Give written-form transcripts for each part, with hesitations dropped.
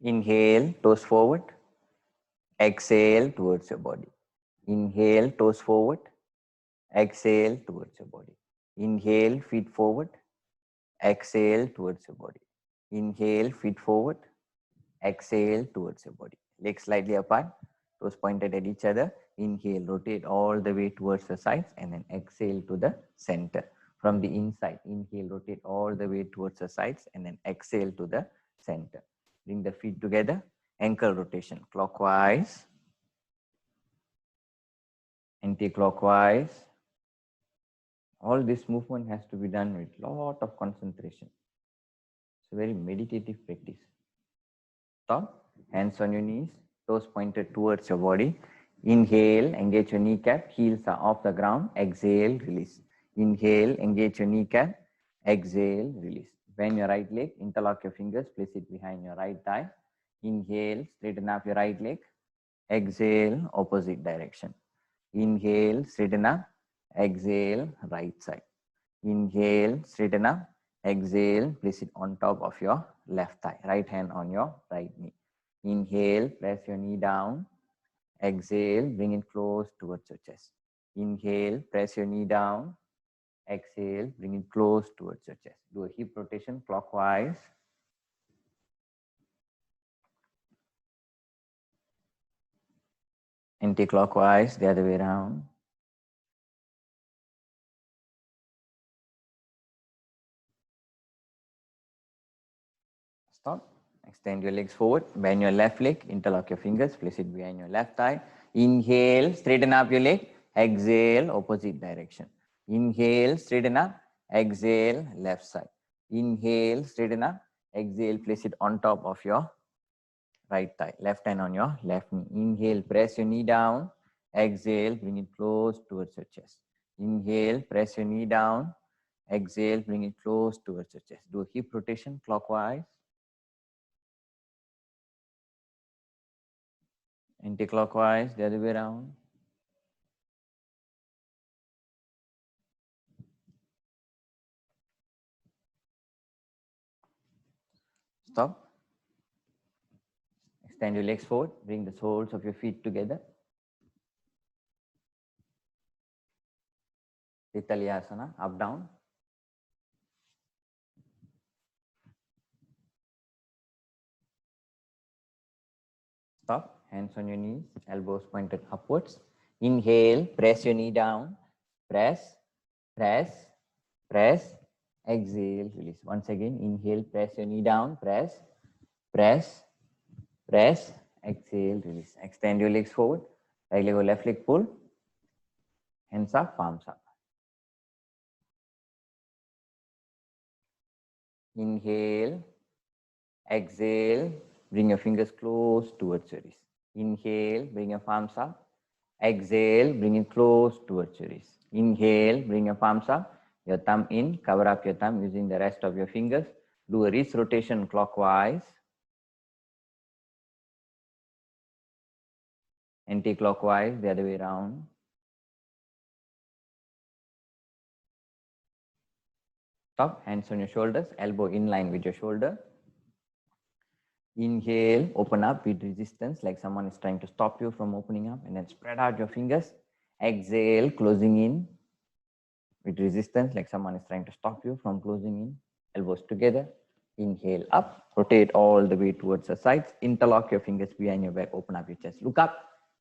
Inhale, toes forward. Exhale towards your body. Inhale, toes forward. Exhale towards your body. Inhale, feet forward. Exhale towards your body. Inhale, feet forward. Exhale towards your body. Legs slightly apart, toes pointed at each other. Inhale, rotate all the way towards the sides and then exhale to the center. From the inside, inhale, rotate all the way towards the sides and then exhale to the center. Bring the feet together, ankle rotation, clockwise, anti-clockwise. All this movement has to be done with a lot of concentration. It's a very meditative practice. Stop, hands on your knees, toes pointed towards your body. Inhale, engage your kneecap, heels are off the ground. Exhale, release. Inhale, engage your kneecap. Exhale, release. Bend your right leg, interlock your fingers, place it behind your right thigh. Inhale, straighten up your right leg. Exhale, opposite direction. Inhale, straighten up. Exhale, right side. Inhale, straighten up. Exhale, place it on top of your left thigh. Right hand on your right knee. Inhale, press your knee down. Exhale, bring it close towards your chest. Inhale, press your knee down. Exhale, bring it close towards your chest. Do a hip rotation clockwise. Anti-clockwise, the other way around. Stop. Extend your legs forward. Bend your left leg. Interlock your fingers. Place it behind your left thigh. Inhale, straighten up your leg. Exhale, opposite direction. Inhale, straighten up. Exhale, left side. Inhale, straighten up. Exhale, place it on top of your right thigh. Left hand on your left knee. Inhale, press your knee down. Exhale, bring it close towards your chest. Inhale, press your knee down. Exhale, bring it close towards your chest. Do a hip rotation clockwise. Anti-clockwise, the other way around. Stop. Extend your legs forward. Bring the soles of your feet together. Titalyasana, up, down. Stop. Hands on your knees, elbows pointed upwards. Inhale, press your knee down. Press, press, press. Exhale, release. Once again, inhale, press your knee down. Press, press, press. Exhale, release. Extend your legs forward. Right leg or left leg pull. Hands up, palms up. Inhale, exhale, bring your fingers close towards your wrist. Inhale, bring your palms up. Exhale, bring it close towards your wrist. Inhale, bring your palms up. Your thumb in, cover up your thumb using the rest of your fingers. Do a wrist rotation clockwise. Anti-clockwise, the other way around. Stop, hands on your shoulders, elbow in line with your shoulder. Inhale, open up with resistance, like someone is trying to stop you from opening up, and then spread out your fingers. Exhale, closing in with resistance, like someone is trying to stop you from closing in. Elbows together. Inhale up, rotate all the way towards the sides. Interlock your fingers behind your back, open up your chest. Look up.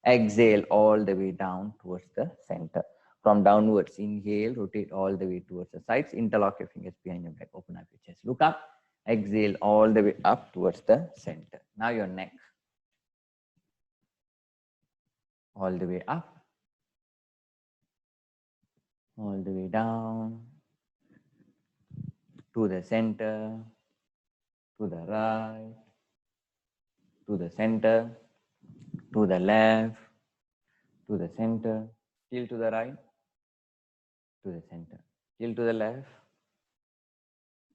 Exhale all the way down towards the center. From downwards, inhale, rotate all the way towards the sides. Interlock your fingers behind your back, open up your chest. Look up. Exhale all the way up towards the center. Now your neck. All the way up. All the way down. To the center. To the right. To the center. To the left. To the center. Till to the right. To the center. Till to the left.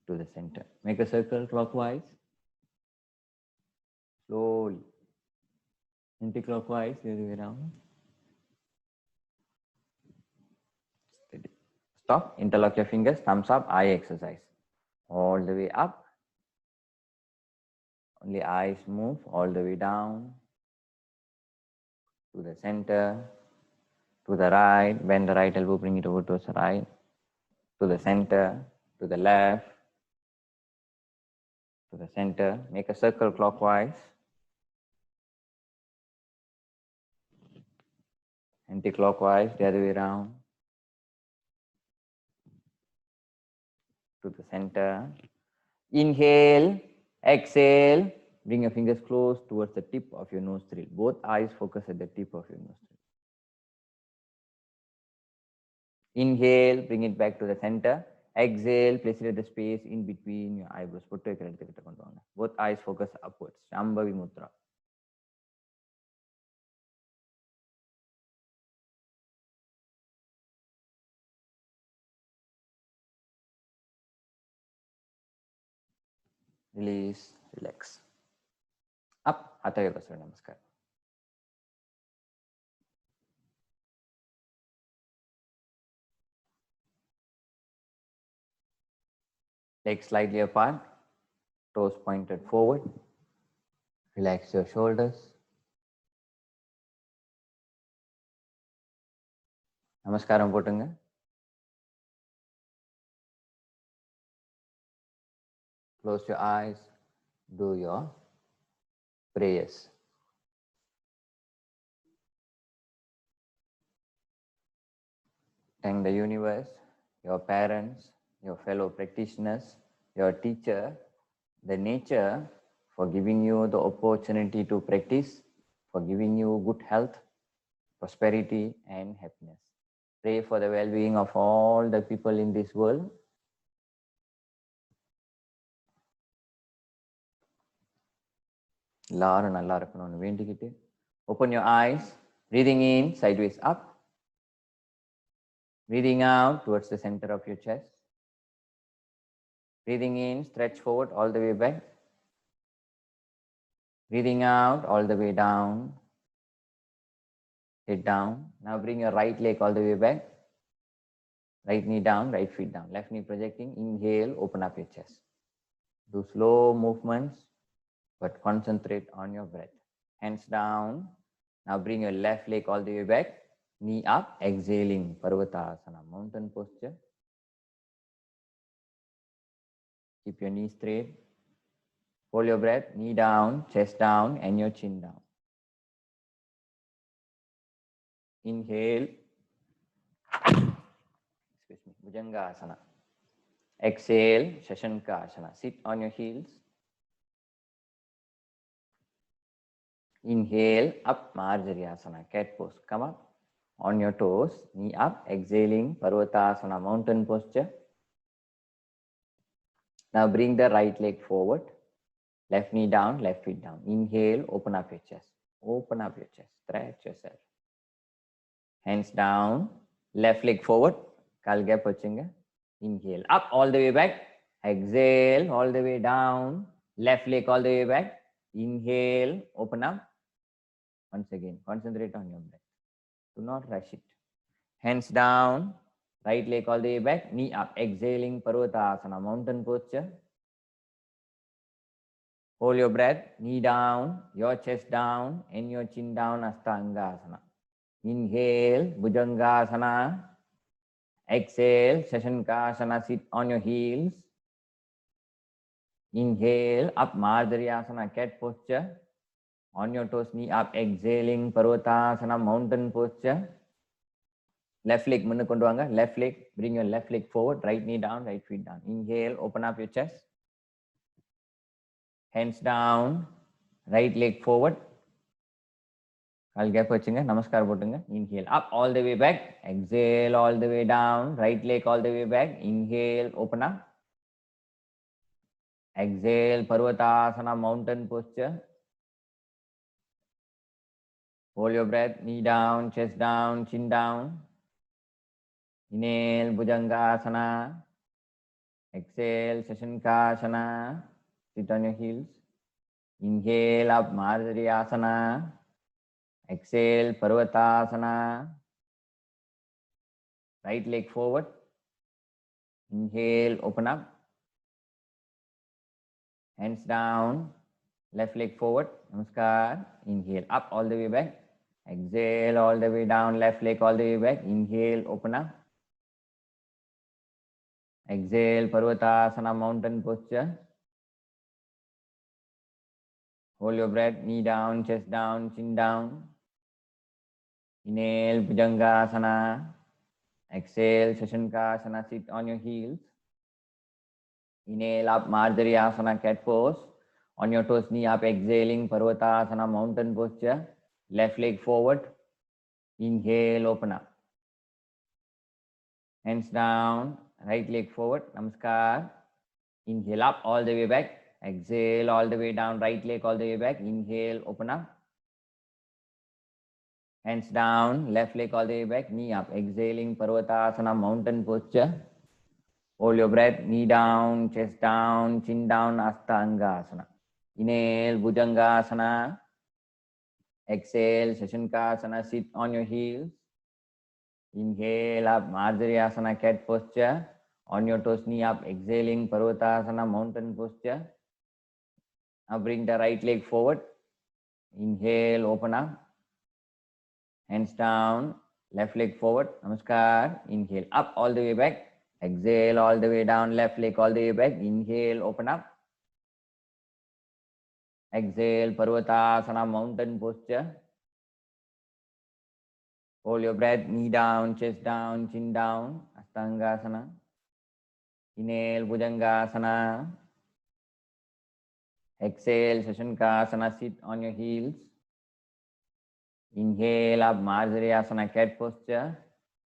To the center. Make a circle clockwise. Slowly. Anti-clockwise, the other way around. Steady. Stop. Interlock your fingers. Thumbs up. Eye exercise. All the way up. Only eyes move all the way down to the center, to the right. Bend the right elbow, bring it over towards the right, to the center, to the left, to the center. Make a circle clockwise. Anti-clockwise, the other way around. To the center. Inhale, exhale. Bring your fingers close towards the tip of your nostril. Both eyes focus at the tip of your nostril. Inhale, bring it back to the center. Exhale, place it at the space in between your eyebrows. Both eyes focus upwards. Shambhavi Mudra. Release, relax. Up, Hatha Yoga Namaskar. Legs slightly apart, toes pointed forward. Relax your shoulders. Namaskaram போட்டுங்க. Close your eyes. Do your prayers. Thank the universe, your parents, your fellow practitioners, your teacher, the nature for giving you the opportunity to practice, for giving you good health, prosperity and happiness. Pray for the well-being of all the people in this world. எல்லாரும் நல்லா இருக்கணும்னு வேண்டிக்கிட்டு open your eyes, breathing in sideways up, breathing out towards the center of your chest, breathing in, stretch forward all the way back, breathing out all the way down, head down. Now bring your right leg all the way back, right knee down, right feet down, left knee projecting. Inhale, open up your chest. Do slow movements, but concentrate on your breath. Hands down. Now bring your left leg all the way back, knee up, exhaling, Parvatasana, mountain posture. Keep your knee straight. Hold your breath, knee down, chest down, and your chin down. Inhale. Excuse me, Bhujangasana. Exhale, Shashankasana. Sit on your heels. Inhale, up, Marjariyasana, cat pose. Come up on your toes, knee up, exhaling, Parvatasana, mountain posture. Now bring the right leg forward, left knee down, left feet down. Inhale, open up your chest. Open up your chest, stretch yourself. Hands down, left leg forward, kal gap vachunga. Inhale, up all the way back. Exhale, all the way down. Left leg all the way back. Inhale, open up. Once again, concentrate on your breath. Do not rush it. Hands down, right leg all the way back, knee up. Exhaling, Parvatasana, mountain posture. Hold your breath, knee down, your chest down, and your chin down, Astangasana. Inhale, Bhujangasana. Exhale, Shashankasana, sit on your heels. Inhale, up, Marjariyasana, cat posture. On your toes, knee up, exhaling, Parvatasana, mountain posture. Left leg, munnu kondu vaanga. Left leg, bring your left leg forward, right knee down, right feet down. Inhale, open up your chest. Hands down, right leg forward. Kal gap vachunga, namaskar potunga. Inhale, up all the way back. Exhale, all the way down. Right leg all the way back. Inhale, open up. Exhale, Parvatasana, mountain posture. Hold your breath, knee down, chest down, chin down. Inhale, Bhujangasana. Exhale, Shashankasana. Sit on your heels. Inhale, up, Marjariyasana. Exhale, Parvatasana. Right leg forward. Inhale, open up. Hands down. Left leg forward. Namaskar. Inhale up all the way back. Exhale all the way down. Left leg all the way back. Inhale, open up. Exhale, Parvatasana, mountain posture. Hold your breath, knee down, chest down, chin down. Inhale, Bhujangasana. Exhale, Shashankasana, sit on your heels. Inhale up, Marjariyasana, cat pose. On your toes, knee up, exhaling, Parvatasana, mountain posture. Left leg forward. Inhale, open up. Hands down, right leg forward, Namaskar. Inhale up, all the way back. Exhale, all the way down, right leg all the way back. Inhale, open up. Hands down, left leg all the way back, knee up. Exhaling, Parvatasana, mountain posture. Hold your breath, knee down, chest down, chin down, Astangasana. Inhale, Bhujangasana. Exhale, Shashankasana, sit on your heels. Inhale up, Marjariyasana, cat posture. On your toes, knee up, exhaling, Parvatasana, mountain posture. Now bring the right leg forward. Inhale, open up. Hands down, left leg forward, Namaskar. Inhale, up all the way back. Exhale all the way down, left leg all the way back. Inhale, open up. Exhale, Parvatasana, mountain posture. Hold your breath, knee down, chest down, chin down, Astangasana. Inhale, Bhujangasana. Exhale, Shashankasana, sit on your heels. Inhale up, Marjariyasana, cat posture.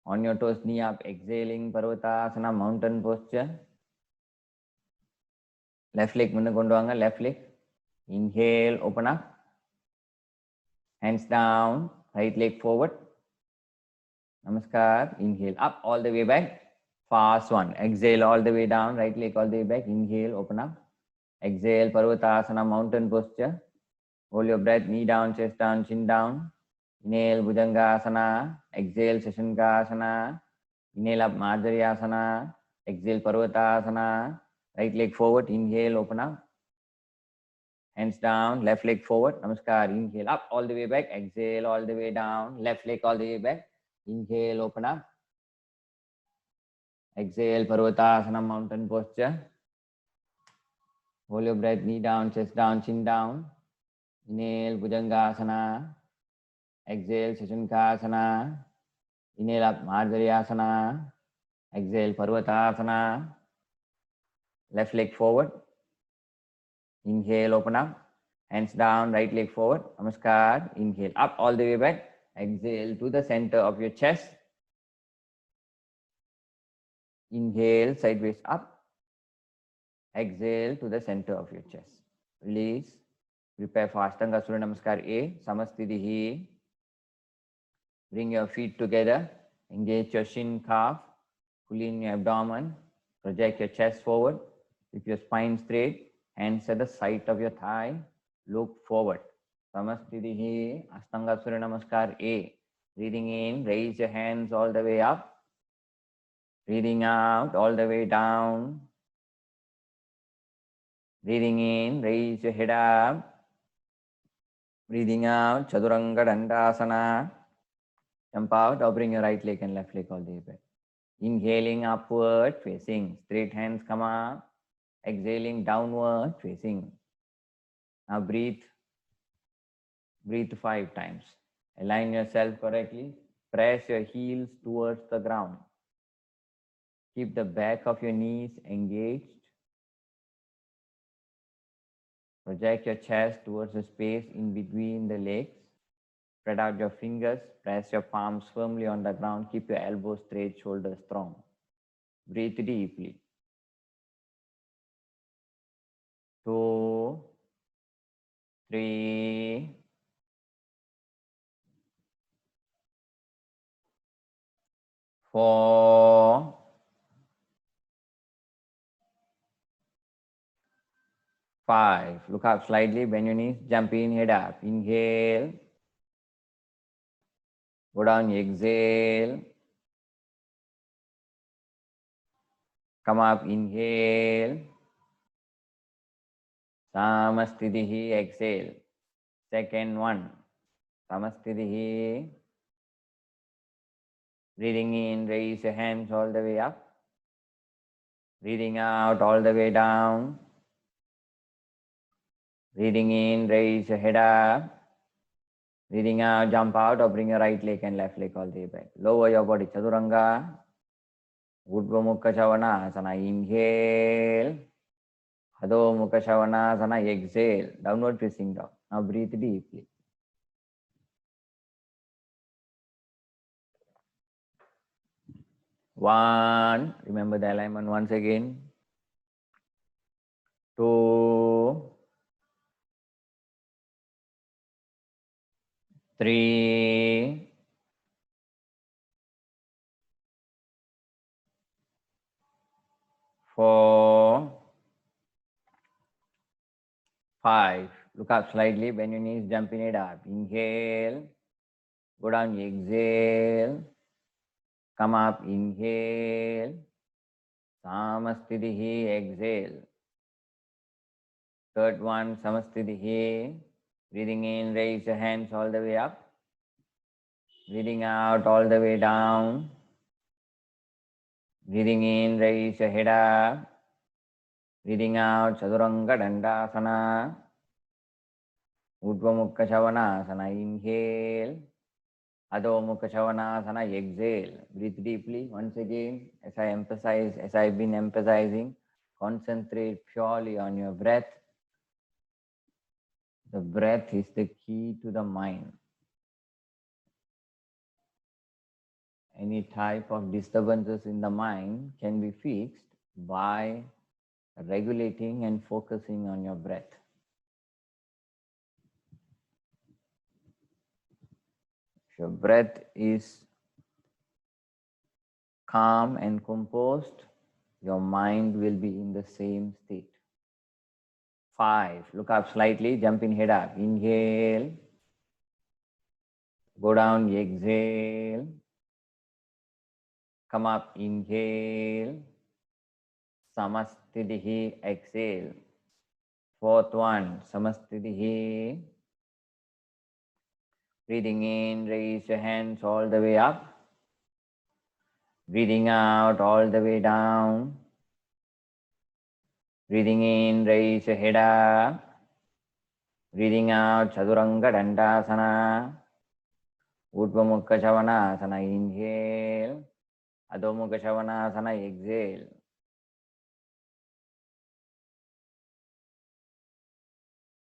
On your toes, knee up, exhaling, Parvatasana, mountain posture. Left leg munna kondu vaanga, left leg. Inhale, open up. Hands down, right leg forward. Namaskar. Inhale, up all the way back. Fast one. Exhale all the way down, right leg all the way back. Inhale, open up. Exhale, Parvatasana, mountain posture. Hold your breath, knee down, chest down, chin down. Inhale, Bhujangasana. Exhale, Shashankasana. Inhale up, Marjariyasana. Exhale, Parvatasana. Right leg forward. Inhale, open up. Hands down, left leg forward. Namaskar. Inhale up all the way back. Exhale all the way down. Left leg all the way back. Inhale, open up. Exhale, Parvatasana, mountain posture. Hold your breath, knee down, chest down, chin down. Inhale, Bhujangasana. Exhale, Shashankasana. Inhale up, Marjariyasana. Exhale, Parvatasana. Left leg forward. Inhale, open up. Hands down, right leg forward. Namaskar. Inhale, up all the way back. Exhale to the center of your chest. Inhale, sideways up. Exhale to the center of your chest. Release. Prepare for Ashtanga Surya Namaskar A. Samastitihi. Bring your feet together. Engage your shin calf. Pull in your abdomen. Project your chest forward. Keep your spine straight. Hands at the side of your thigh. Look forward. Samastitihi. Ashtanga Surya Namaskar A. Breathing in, raise your hands all the way up. Breathing out, all the way down. Breathing in, raise your head up. Breathing out, Chaturanga Dandasana. Jump out or bring your right leg and left leg all the way back. Inhaling upward, facing. Straight hands come up. Exhaling downward, facing. Now breathe. Breathe 5 times. Align yourself correctly. Press your heels towards the ground. Keep the back of your knees engaged. Project your chest towards the space in between the legs. Spread out your fingers. Press your palms firmly on the ground. Keep your elbows straight, shoulders strong. Breathe deeply. 2, 3, 4, 5. Look up slightly, bend your knees, jump in, head up. Inhale. Go down, exhale. Come up, inhale. Samastitihi, exhale. Second one. Samastitihi. Breathing in, raise your hands all the way up. Breathing out all the way down. Breathing in, raise your head up. Breathing out, jump out or bring your right leg and left leg all the way back. Lower your body, Chaturanga. Urdhva Mukha Shavasana, inhale. Adho Mukha Shavasana, exhale. Downward facing dog. Now breathe deeply. One, remember the alignment once again. Two, three, four, five. Look up slightly, bend your knees, jump in it up. Inhale, go down, exhale. Come up, inhale. Samastitihi, exhale. Third one, Samastitihi. Breathing in, raise your hands all the way up. Breathing out all the way down. Breathing in, raise your head up. Breathing out, Chaturanga Dandasana. Urdhva Mukha Shavasana, inhale. Adho Mukha Shavasana, exhale. Breathe deeply once again. As I've been emphasizing, concentrate purely on your breath. The breath is the key to the mind. Any type of disturbances in the mind can be fixed by regulating and focusing on your breath. If your breath is calm and composed, your mind will be in the same state. 5. Look up slightly, jump in, head up. Inhale. Go down, exhale. Come up, inhale. Samastitihi, exhale. Fourth one, Samastitihi. Breathing in, raise your hands all the way up. Breathing out all the way down. Breathing in, raise your head up. Breathing out, Chaturanga Dandasana. Urdhva Mukha Shavasana, inhale. Adho Mukha Shavasana, exhale.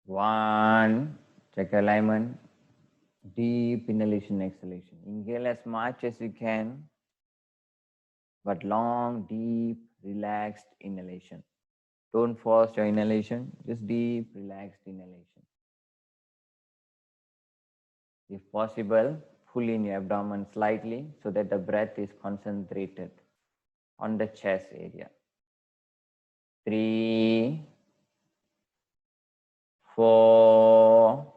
One, check alignment. Deep inhalation, exhalation. Inhale as much as you can, but long, deep, relaxed inhalation. Don't force your inhalation, just deep, relaxed inhalation. If possible, pull in your abdomen slightly so that the breath is concentrated on the chest area. 3, 4,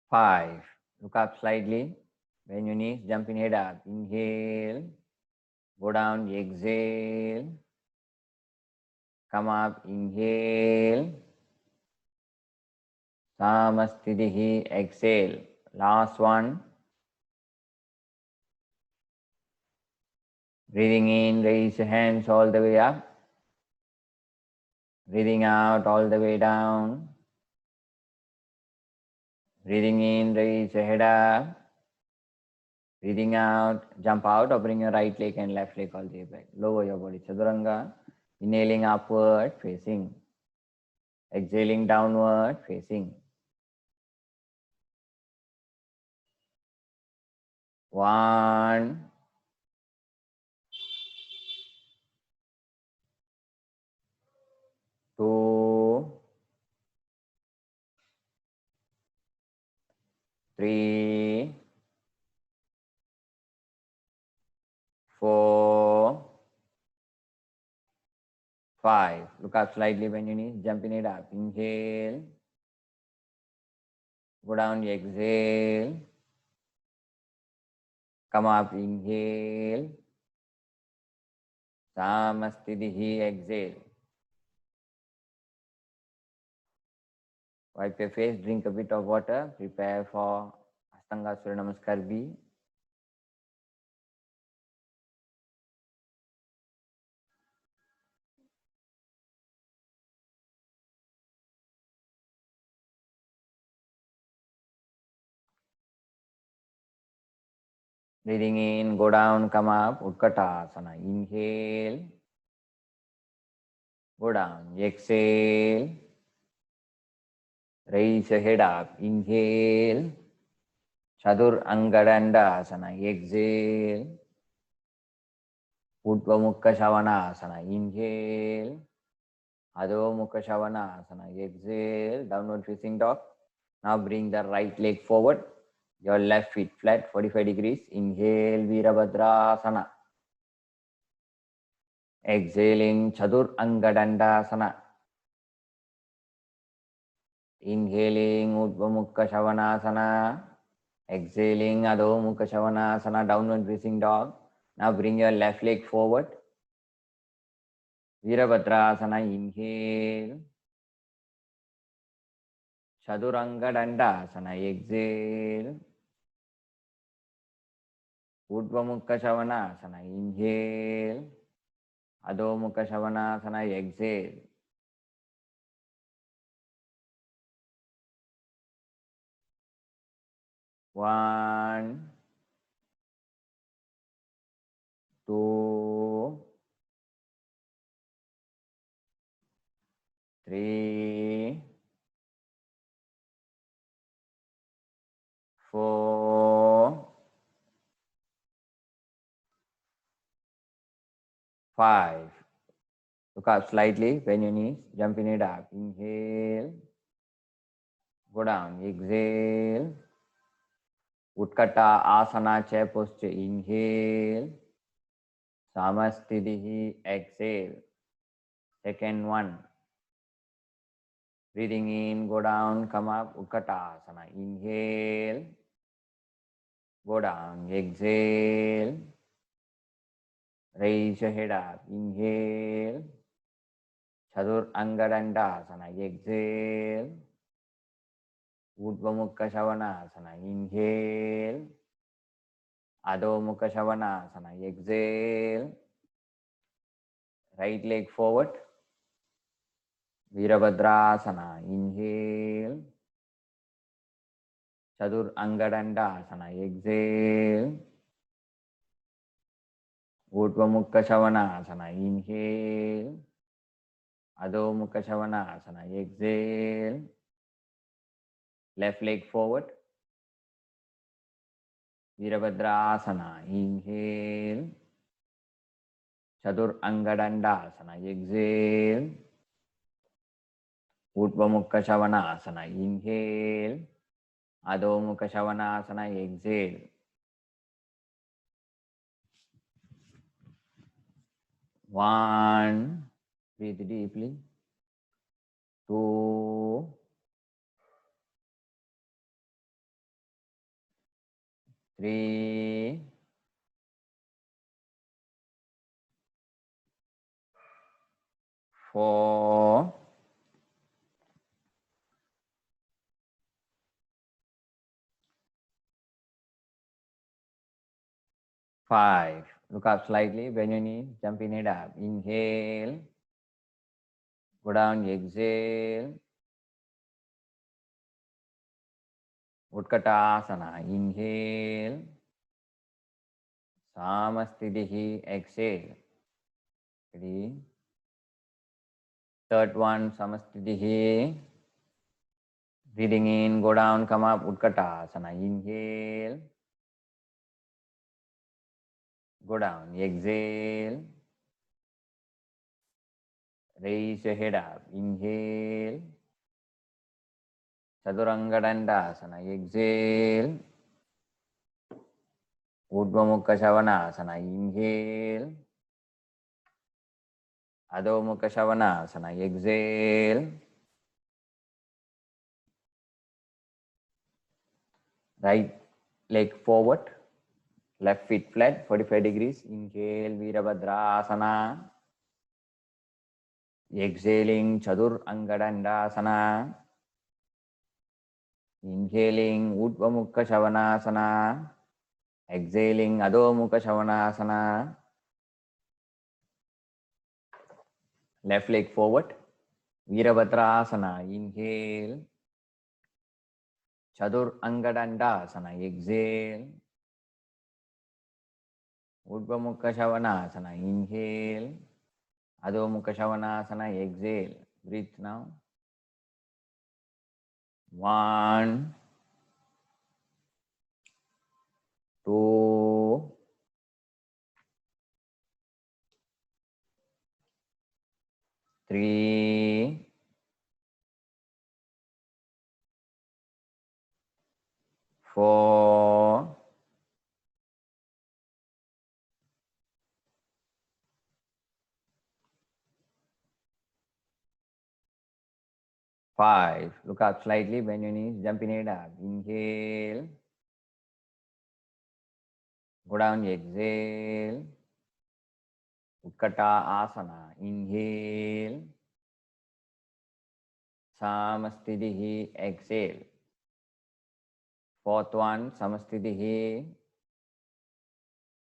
5. Look up slightly. Bend your knees, jump in, head up. Inhale. Go down, exhale. Come up, inhale. Samastitihi, exhale. Last one. Breathing in, raise your hands all the way up. Breathing out all the way down. Breathing in, raise your head up. Breathing out, jump out or bring your right leg and left leg all the way back. Lower your body, Chaturanga. Inhaling upward, facing. Exhaling downward, facing. 1, 2, 3, 4, 5. Look up slightly, bend your knees, jump in it up. Inhale. Go down, exhale. Come up, inhale. Samastitihi, exhale. Wipe your face, drink a bit of water, prepare for Astanga Surya Namaskar B. Breathing in, go down, come up, Utkatasana. Inhale, go down, exhale, raise your head up. Inhale, Chatur Angadandasana. Exhale, Uddhva Mukha Shavanasana. Inhale, Adho Mukha Shavanasana. Exhale, downward facing dog. Now bring the right leg forward. Your left feet flat, 45 degrees. Inhale, Virabhadrasana. Exhaling, Chatur Angadandasana. Inhaling, Uddhva Mukha Shavanasana. Exhaling, Adho Mukha Shavanasana, downward facing dog. Now bring your left leg forward. Virabhadrasana, inhale. Chaturanga Dandasana, exhale. Uddhva Mukha Shavanasana, inhale. Adho Mukha Shavanasana, exhale. One, two, three, four, five. Look up slightly, bend your knees, jump in it up. Inhale, go down, exhale. Utkata Asana chair posture. Inhale, Samastitihi, exhale. Second one. Breathing in, go down, come up, Utkata Asana. Inhale, go down, exhale. Raise your head up. Inhale, Chatur Angadandasana. Exhale, Uddhva Mukha Shavanasana. Inhale, Adho Mukha Shavanasana. Exhale. Right leg forward. Virabhadrasana. Inhale. Chatur Angadandasana. Exhale. Uddhva Mukha Shavanasana. Inhale. Adho Mukha Shavanasana. Exhale. Left leg forward. Virabhadrasana. Inhale. Chatur Angadandasana. Exhale. Uddhva Mukha Shavanasana. Inhale. Adho Mukha Shavanasana. Exhale. One. Breathe deeply. Two. Three. Four. Five. Look up slightly, bend your knees, jump in it up. Inhale. Go down, exhale. Utkatasana. Inhale. Samastitihi. Exhale. Ready? Third one, Samastitihi. Breathing in, go down, come up, Utkatasana. Inhale. Go down, exhale. Raise your head up. Inhale. Chaturanga Dandasana. Exhale. Uddhva Mukha Shavanasana. Inhale. Adho Mukha Shavanasana. Exhale. Right leg forward. Left feet flat, 45 degrees. Inhale, Virabhadrasana. Exhaling, Chadur Angadandasana. Inhaling, Urdhva Mukha Shavanasana. Exhaling, Adho Mukha Shavanasana. Left leg forward. Virabhadrasana. Inhale. Chadur Angadandasana. Exhale. Urdhva Mukha Shavanasana. Inhale. Adho Mukha Shavanasana. Exhale. Breathe now. 1, 2, 3, 4, 5. Look up slightly, bend your knees, jump in it up. Inhale. Go down, exhale. Utkata Asana. Inhale. Samastitihi. Exhale. Fourth one, Samastitihi.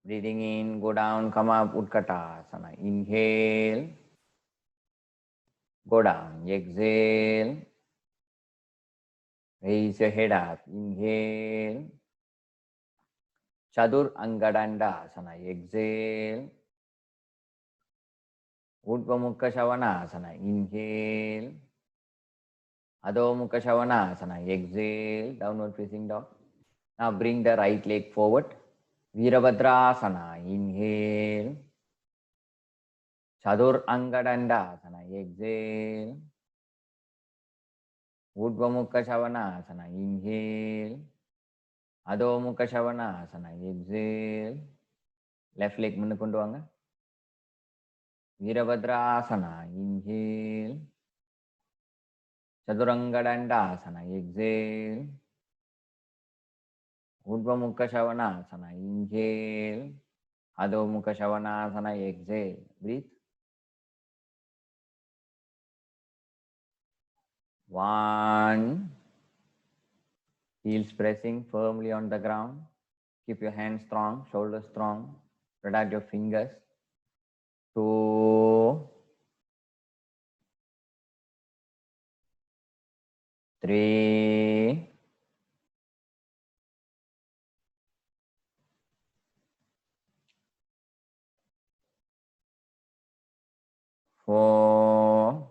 Breathing in, go down, come up, Utkata Asana. Inhale. Go down, exhale. Raise your head up. Inhale. Chadur Angadandasana. Exhale. Urdhva Mukha Shavanasana. Inhale. Adho Mukha Shavanasana. Exhale. Downward facing dog. Now bring the right leg forward. Virabhadrasana. Inhale. Chadur Angadandasana. Exhale. Urdhva Mukha Shavanasana. Inhale. Adho Mukha Shavanasana. Exhale. Left leg munnu kondu vaanga. Virabhadrasana. Inhale. Chadurangadandasana. Exhale. Urdhva Mukha Shavanasana. Inhale. Adho Mukha Shavanasana. Exhale. Breathe. 1. Heels pressing firmly on the ground. Keep your hands strong, shoulders strong. Spread out your fingers. 2, 3, 4,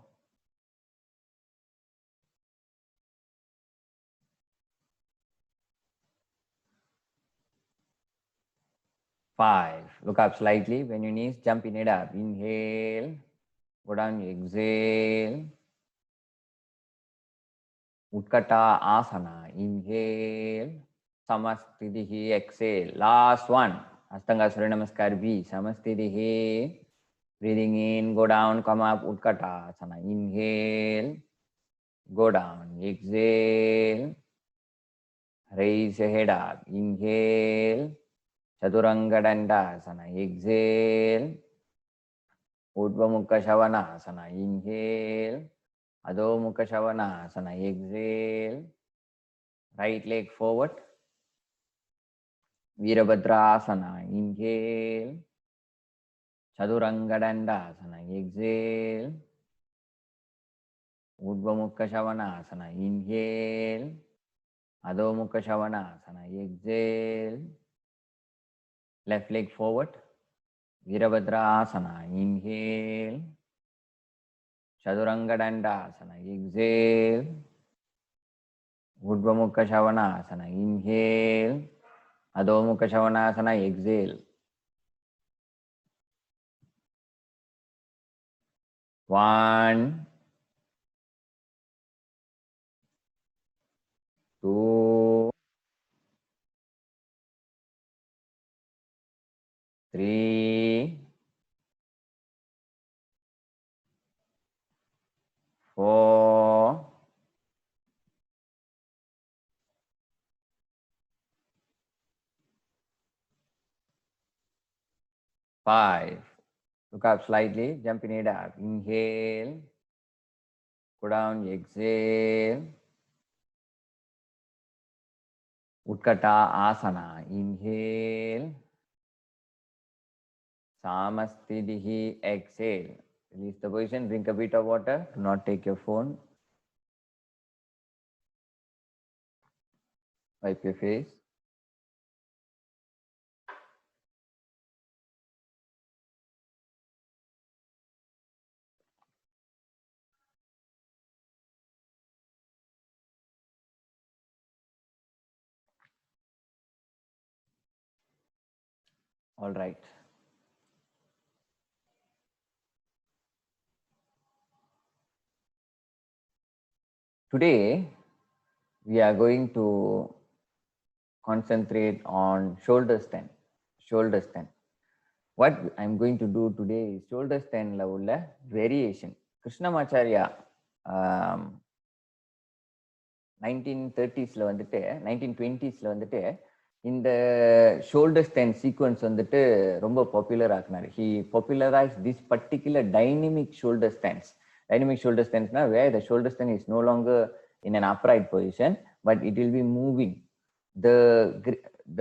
5. Look up slightly. Bend your knees, jump in it up. Inhale. Go down, exhale. Utkata Asana. Inhale. Samastitihi. Exhale. Last one. Ashtanga Surya Namaskar B. Samastitihi. Breathing in, go down, come up, Utkata Asana. Inhale. Go down. Exhale. Raise your head up. Inhale. Chaturanga-dandasana. Exhale. Urdhva Mukha Shavanasana. Inhale. Adho Mukha Shavanasana. Exhale. Right leg forward. Virabhadrasana. Inhale. Chaturanga-dandasana. Exhale. Urdhva Mukha Shavanasana. Inhale. Adho Mukha Shavanasana. Exhale. Left leg forward. Virabhadrasana. Inhale. Chaturanga-dandasana. Exhale. Urdhva Mukha Shavanasana. Inhale. Adho Mukha Shavanasana. Exhale. 1, 2, 3, 4, 5. Look up slightly, jumping it up. Inhale, go down, exhale. Utkata Asana. Inhale. Samastitihi. Exhale. Release the position, drink a bit of water. Do not take your phone. Wipe your face. All right. Today, we are going to concentrate on shoulder stand. Shoulder stand. What I'm going to do today is shoulder stand level variation. Krishnamacharya 1930s வந்துட்டு 1920s வந்துட்டு இந்த shoulder stand sequence வந்துட்டு ரொம்ப popular ஆக்குனாரு. He popularise this particular dynamic shoulder stands. Dynamic shoulder ஸ்டாண்ட்ஸ்னா where the shoulder stand is no longer in an upright position but it will be moving.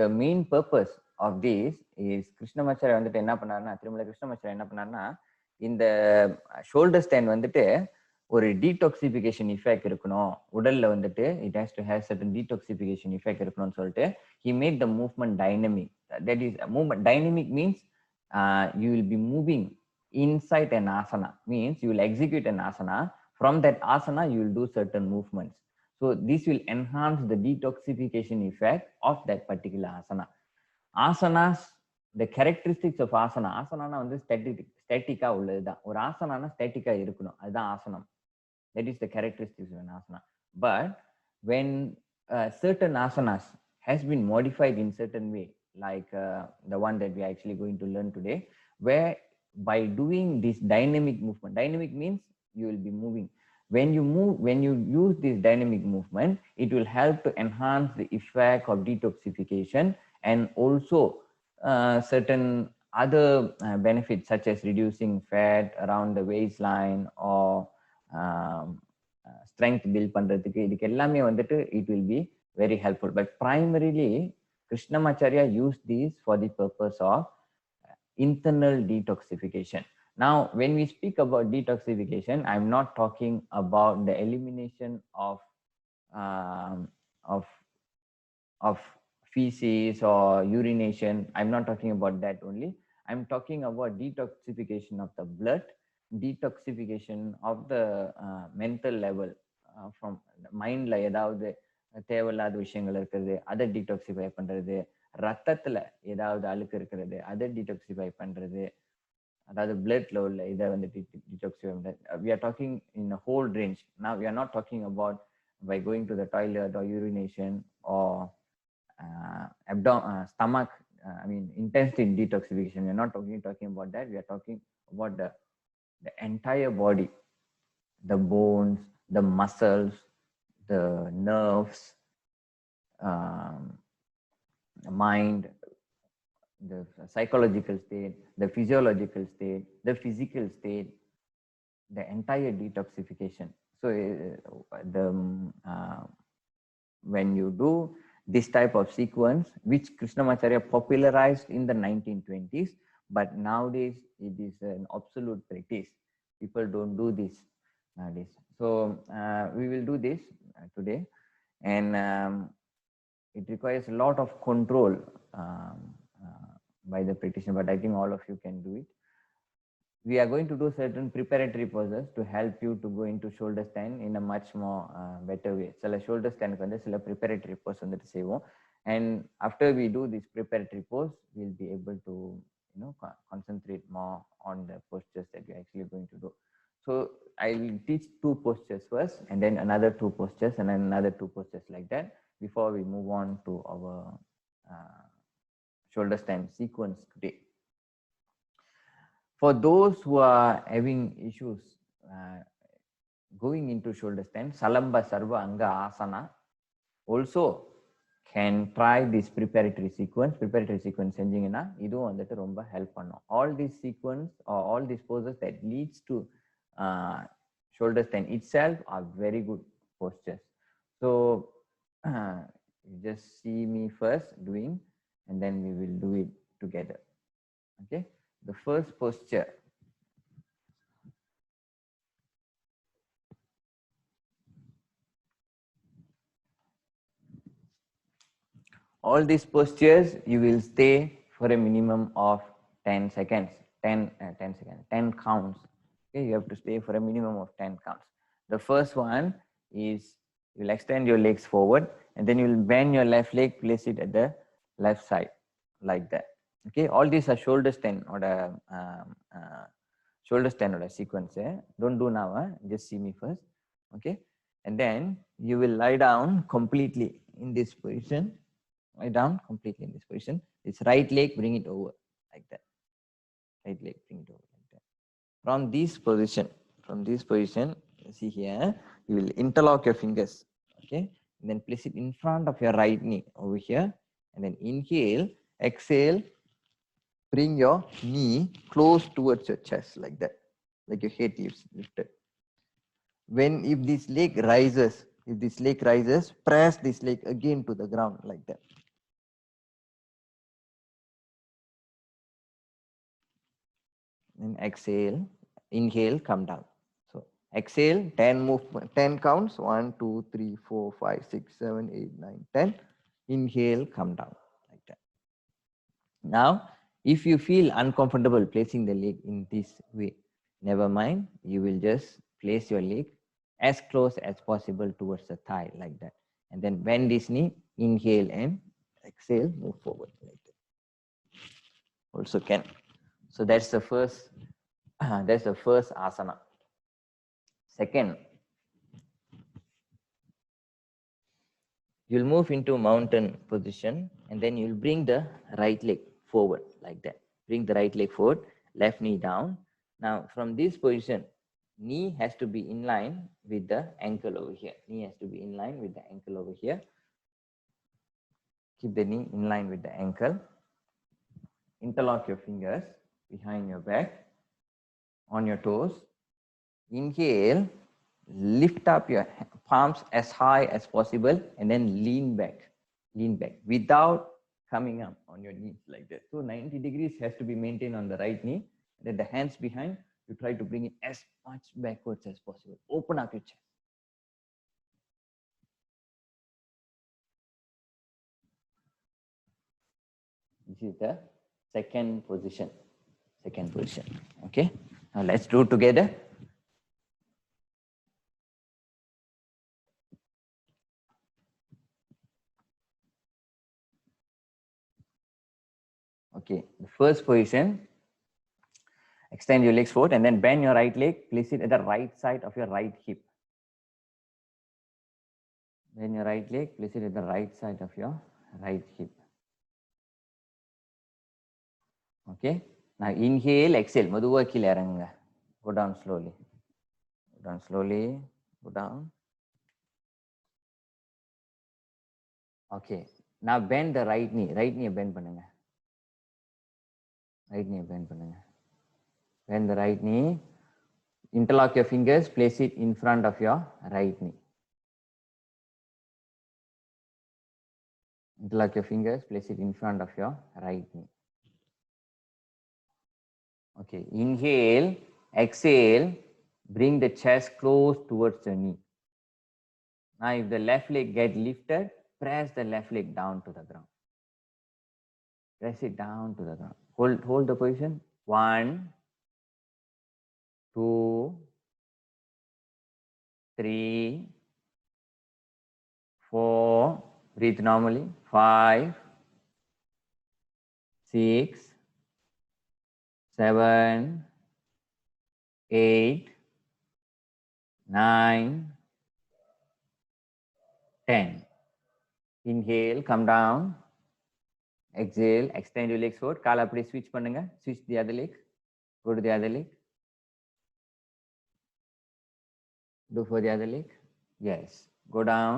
The main purpose of this is Krishnamacharya வந்துட்டு என்ன பண்ணாருன்னா, திருமலை கிருஷ்ணமாச்சாரியா என்ன பண்ணாருன்னா, இந்த shoulder stand வந்துட்டு ஒரு detoxification effect இருக்கணும் உடல்ல வந்துட்டு, it has to have certain detoxification effect இருக்கணும்னு சொல்லிட்டு he made the movement dynamic. That is movement dynamic means you will be moving inside an asana, means you will execute an asana. From that asana you will do certain movements. So this will enhance the detoxification effect of that particular asana. Asanas, the characteristics of asana, asanana வந்து ஸ்டாட்டிக்கா உள்ளதுதான். ஒரு ஆசனானா ஸ்டாட்டிக்கா இருக்கணும், அதுதான் ஆசனம். That is the characteristics of an asana. But when certain asanas has been modified in certain way, like the one that we are actually going to learn today, where by doing this dynamic movement, dynamic means you will be moving. When you move, when you use this dynamic movement, it will help to enhance the effect of detoxification and also certain other benefits such as reducing fat around the waistline or strength build பண்றதுக்கு, இதுக்கு எல்லாமே வந்துட்டு it will be very helpful. But primarily Krishnamacharya used these for the purpose of internal detoxification. Now when we speak about detoxification, I'm not talking about the elimination of feces or urination. I'm not talking about that only. I'm talking about detoxification of the blood, detoxification of the mental level. From மைண்ட்ல ஏதாவது தேவையில்லாத விஷயங்கள் இருக்கிறது அதை detoxify பண்றது, ரத்தத்துல ஏதாவது அழுக்கு இருக்கிறது அதை டீடாக்சிஃபை பண்றது, அதாவது பிளட்ல உள்ள இதை வந்து டீடாக்சிஃபை பண்றது. We are talking in a whole range. Now we are not talking about by going to the toilet or urination or stomach, I mean intestine detoxification. We are not talking about that. We are talking about the entire body, the bones, the muscles, the nerves, the mind, the psychological state, the physiological state, the physical state, the entire detoxification. So when you do this type of sequence, which Krishnamacharya popularized in the 1920s, but nowadays it is an obsolete practice. People don't do this nowadays. So we will do this today, and it requires a lot of control by the practitioner, but I think all of you can do it. We are going to do certain preparatory poses to help you to go into shoulder stand in a much more better way. So shoulder stand வந்து சில preparatory pose வந்துட்டு செய்வோம், and after we do this preparatory pose, we'll be able to concentrate more on the postures that we're actually going to do. So I will teach 2 postures first, and then another 2 postures, and then another 2 postures like that before we move on to our shoulder stand sequence today. For those who are having issues going into shoulder stand, Salamba Sarva Anga Asana also can try this preparatory sequence. Preparatory sequence செஞ்சீங்கன்னா இதுவும் வந்துட்டு ரொம்ப help பண்ணும். All these sequence or all these poses that leads to shoulder stand itself are very good postures. So you just see me first doing, and then we will do it together. Okay, the first posture. All these postures you will stay for a minimum of 10 seconds, 10 seconds, 10 counts. Okay, you have to stay for a minimum of 10 counts. The first one is you will extend your legs forward, and then you will bend your left leg, place it at the left side like that. Okay, all these are shoulder stand or the shoulder stand or the sequence. Don't do now, just see me first. Okay, and then you will lie down completely in this position. Lie down completely in this position. This right leg, bring it over like that. Right leg, bring it over like that. From this position, see here, you will interlock your fingers. Okay, and then place it in front of your right knee over here, and then inhale, exhale, bring your knee close towards your chest like that, like your head is lifted. If this leg rises, press this leg again to the ground like that. And exhale, inhale, come down. So exhale, 10 counts, 1, 2, 3, 4, 5, 6, 7, 8, 9, 10. Inhale, come down like that. Now, if you feel uncomfortable placing the leg in this way, never mind, you will just place your leg as close as possible towards the thigh like that. And then bend this knee, inhale and exhale, move forward like that. Also can. So that's the first asana. Second, you'll move into mountain position, and then you'll bring the right leg forward like that. Bring the right leg forward, left knee down. Now from this position, knee has to be in line with the ankle over here. Knee has to be in line with the ankle over here. Keep the knee in line with the ankle. Interlock your fingers behind your back, on your toes. Inhale, lift up your palms as high as possible, and then lean back without coming up on your knees like that. So 90 degrees has to be maintained on the right knee. Then the hands behind, you try to bring it as much backwards as possible. Open up your chest. This is the second position. Okay, now let's do it together. Okay, the first position, extend your legs forward and then bend your right leg, place it at the right side of your right hip. Bend your right leg, place it at the right side of your right hip. Okay, now inhale, exhale, maduva kile iranga. Go down slowly. Go down. Okay, now bend the right knee. Right knee bend பண்ணுங்க. Bend the right knee. Interlock your fingers, place it in front of your right knee. Interlock your fingers, place it in front of your right knee. Okay, inhale, exhale, bring the chest close towards the knee. Now if the left leg gets lifted, press the left leg down to the ground. Press it down to the ground. Hold the position. 1, 2, 3, 4, breathe normally. 5, 6, 7, 8, 9, 10. Inhale, come down. Exhale, extend your legs forward. Kala apdi switch பண்ணுங்க. Switch the other leg. Go to the other leg. Do for the other leg. Yes. Go down.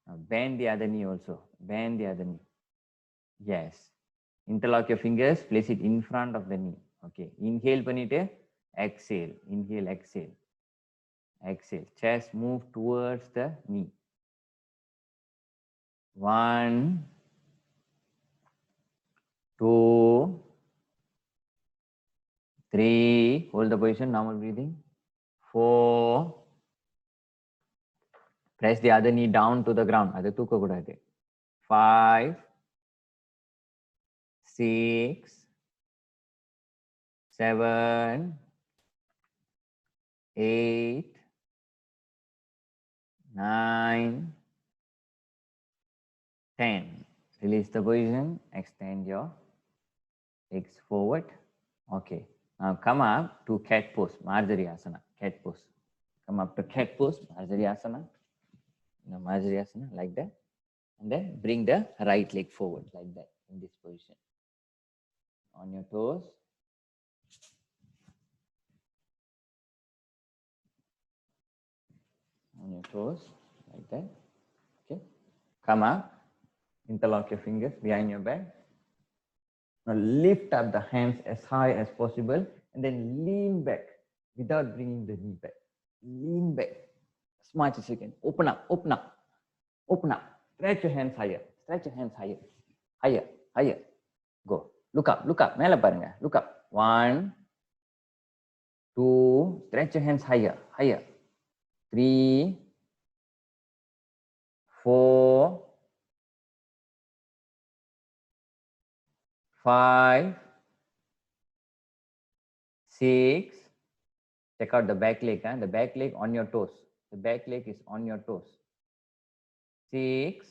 Now bend the other knee also. Bend the other knee. Yes. Interlock your fingers, place it in front of the knee. Okay. Inhale பண்ணிட்டு exhale. Inhale, exhale. Exhale. Chest move towards the knee. 1, 2, 3. Hold the position, normal breathing. 4. Press the other knee down to the ground. அது தூக்க கூடாது. 5, 6, 7, 8, 9, 10. Release the position. Extend your legs forward. Okay. Now come up to cat pose, Marjariasana. Cat pose. Come up to cat pose, Marjariasana. Now Marjariasana like that. And then bring the right leg forward like that in this position. On your toes. On your toes like that. Okay. Come up. Interlock your fingers behind your back. Now lift up the hands as high as possible and then lean back without bringing the knee back. Lean back as much as you can. Open up, open up, open up. Stretch your hands higher. Stretch your hands higher. Higher, higher. Go. Look up, look up. மேல பாருங்க. Look up. 1, 2. Stretch your hands higher, higher. 3, 4, 5, 6. Check out the back leg. The back leg on your toes. The back leg is on your toes. 6.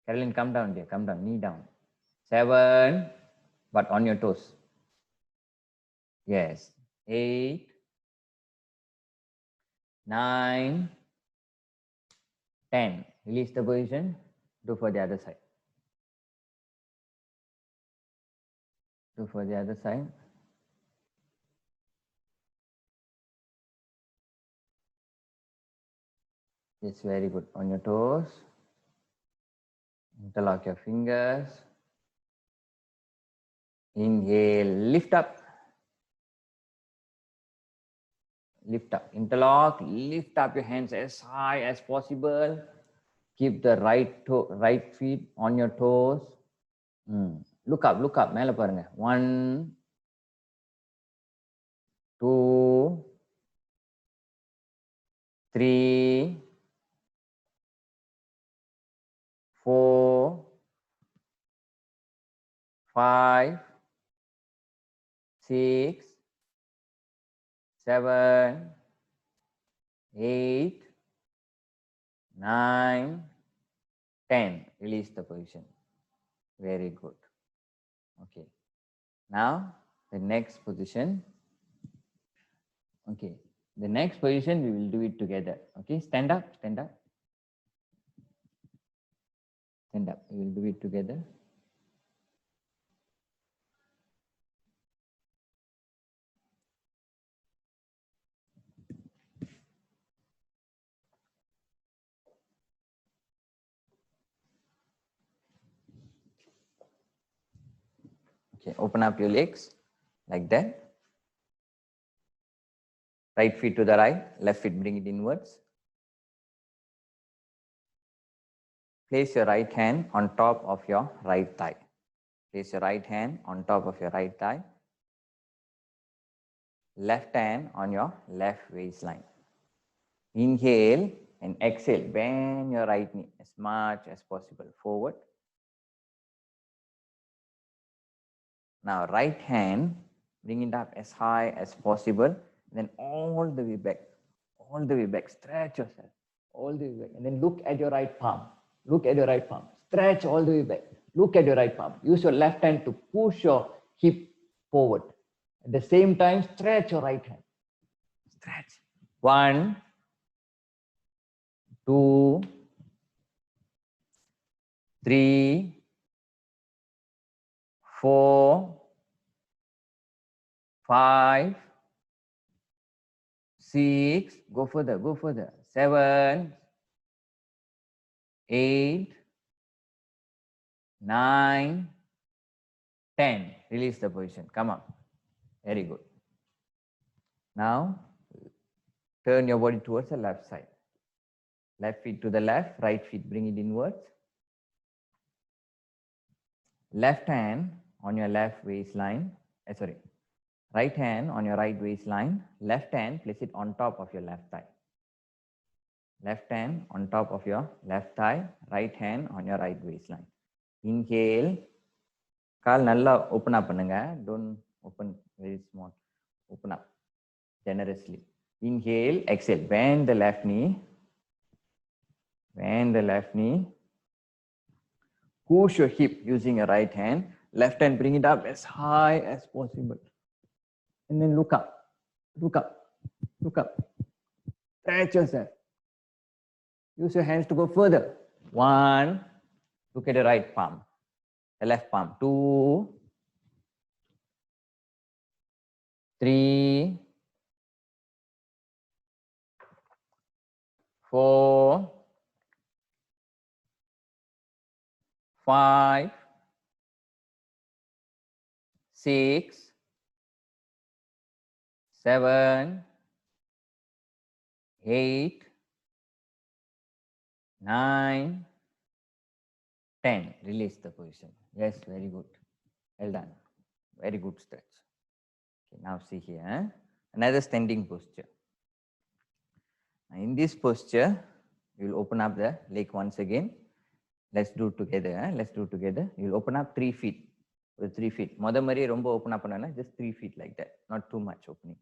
Carolyn, come down dear. Come down. Knee down. 7. But on your toes. Yes. 8. 9. 10. Release the position. Do for the other side. Do for the other side. Yes, very good. On your toes. Interlock your fingers. Inhale, lift up. Lift up. Interlock. Lift up your hands as high as possible. Keep the right feet on your toes. Look up, look up. மேல பாருங்க. 1, 2, 3, 4, 5, 6, 7, 8, 9, 10. Release the position. Very good. Okay. Now the next position. Okay. The next position we will do it together. Okay. Stand up. Stand up. Stand up. We will do it together. Okay, open up your legs like that. Right feet to the right, left feet bring it inwards. Place your right hand on top of your right thigh. Place your right hand on top of your right thigh. Left hand on your left waistline. Inhale and exhale. Bend your right knee as much as possible forward. Now right hand, bring it up as high as possible. Then all the way back. All the way back. Stretch yourself. All the way back. And then look at your right palm. Look at your right palm. Stretch all the way back. Look at your right palm. Use your left hand to push your hip forward. At the same time, stretch your right hand. Stretch. 1, 2, 3, 4, 5, 6. Go further. Go further. 7, 8, 9, 10. Release the position. Come on. Very good. Now, turn your body towards the left side. Left feet to the left, right feet bring it inwards. Left hand on your left waistline. Right hand on your right waistline. Left hand, place it on top of your left thigh. Left hand on top of your left thigh. Right hand on your right waistline. Inhale. Kaal nalla open up பண்ணுங்க. Don't open very small. Open up generously. Inhale, exhale. Bend the left knee. Bend the left knee. Push your hip using your right hand. Left hand, bring it up as high as possible. And then look up. Look up. Look up. Stretch yourself. Use your hands to go further. 1. Look at the right palm. The left palm. 2, 3, 4, 5, 6, 7, 8, 9, 10. Release the position. Yes, very good. Well done. Very good stretch. Okay, now see here. Another standing posture. In this posture, you will open up the leg once again. Let's do it together. Let's do it together. You will open up 3 feet. With 3 feet. Moda mari romba open up panana, just 3 feet like that. Not too much opening.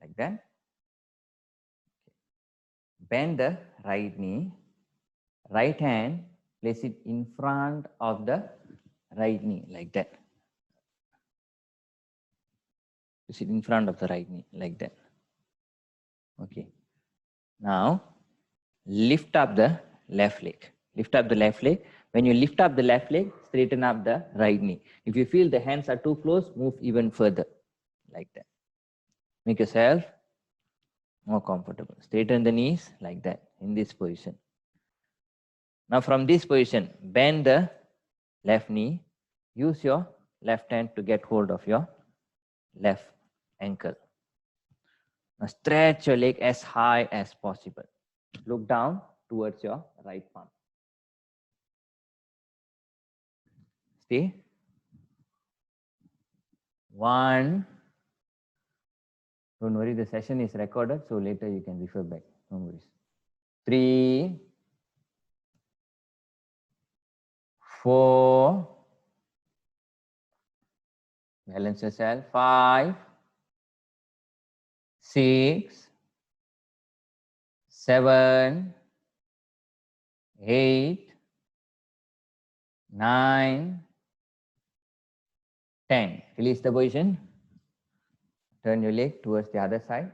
Like that. Okay. Bend the right knee. Right hand, place it in front of the right knee like that. Place it in front of the right knee like that. Okay. Now, lift up the left leg. Lift up the left leg. When you lift up the left leg, straighten up the right knee. If you feel the hands are too close, move even further like that. Make yourself more comfortable. Straighten the knees like that in this position. Now from this position, bend the left knee. Use your left hand to get hold of your left ankle. Now stretch your leg as high as possible. Look down towards your right palm. Stay. 1. Don't worry, the session is recorded, so later you can refer back. No worries. 3, 4. Balance yourself. 5, 6, 7, 8, 9, 10. Release the position. Turn your leg towards the other side,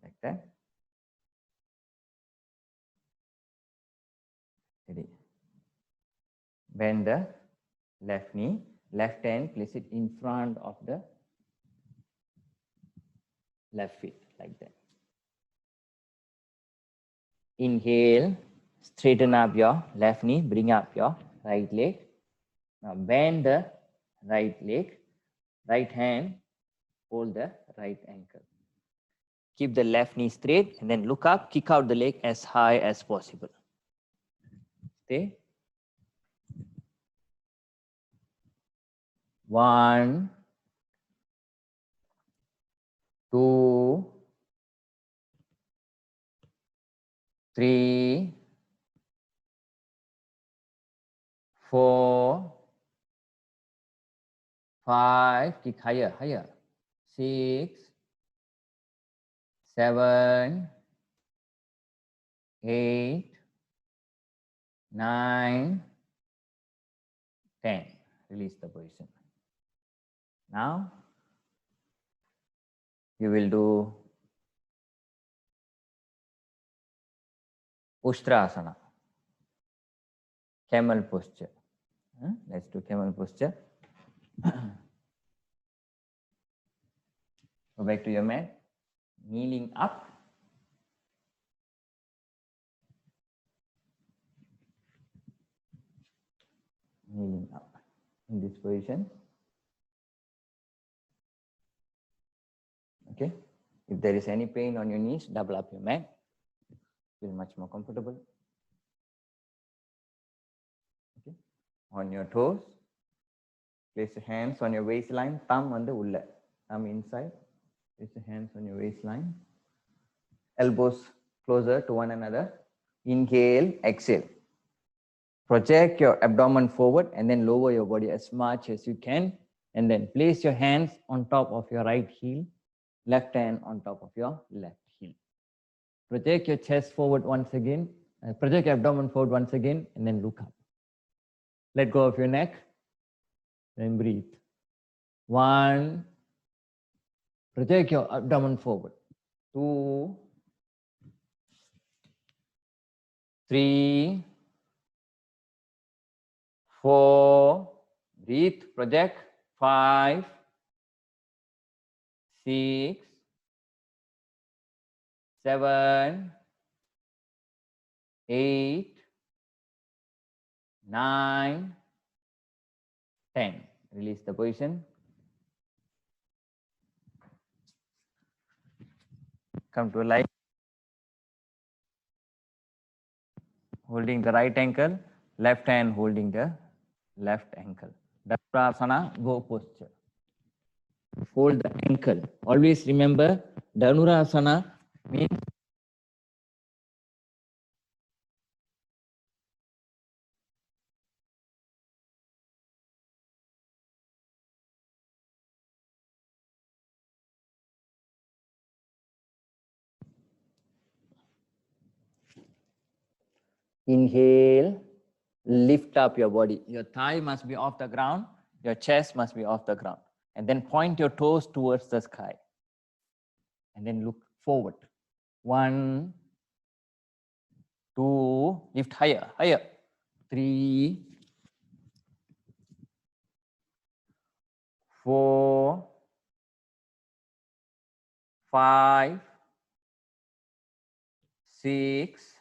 like that. Ready. Bend the left knee. Left hand, place it in front of the left feet, like that. Inhale, straighten up your left knee, bring up your right leg. Now bend the right leg, right hand, hold the right ankle. Keep the left knee straight and then look up, kick out the leg as high as possible. Stay. 1, 2, 3, 4, 5, kick higher. 6, 7, 8, 9, 10. Release the position. Now, you will do Ushtrasana, camel posture. Let's do camel posture. Go back to your mat, kneeling up. kneeling up in this position. Okay. If there is any pain on your knees, double up your mat. Feel much more comfortable. Okay. On your toes, place your hands on your waistline. Thumb on the ulla. Thumb inside. Place your hands on your waistline. Elbows closer to one another. Inhale, exhale. Project your abdomen forward and then lower your body as much as you can. And then place your hands on top of your right heel. Left hand on top of your left heel. Project your chest forward once again. Project your abdomen forward once again and then look up. Let go of your neck. Then breathe. 1. Project your abdomen forward. 2. 3. 4. Breathe. Project. 5. 6. 7. 8. 9. 10. Release the position. Come to a lie. Holding the right ankle, left hand holding the left ankle. Dhanurasana, go posture. Hold the ankle. Always remember, Dhanurasana means inhale, lift up your body. Your thigh must be off the ground. Your chest must be off the ground. And then point your toes towards the sky. And then look forward. 1, 2, lift higher, higher. 3, 4, 5, 6,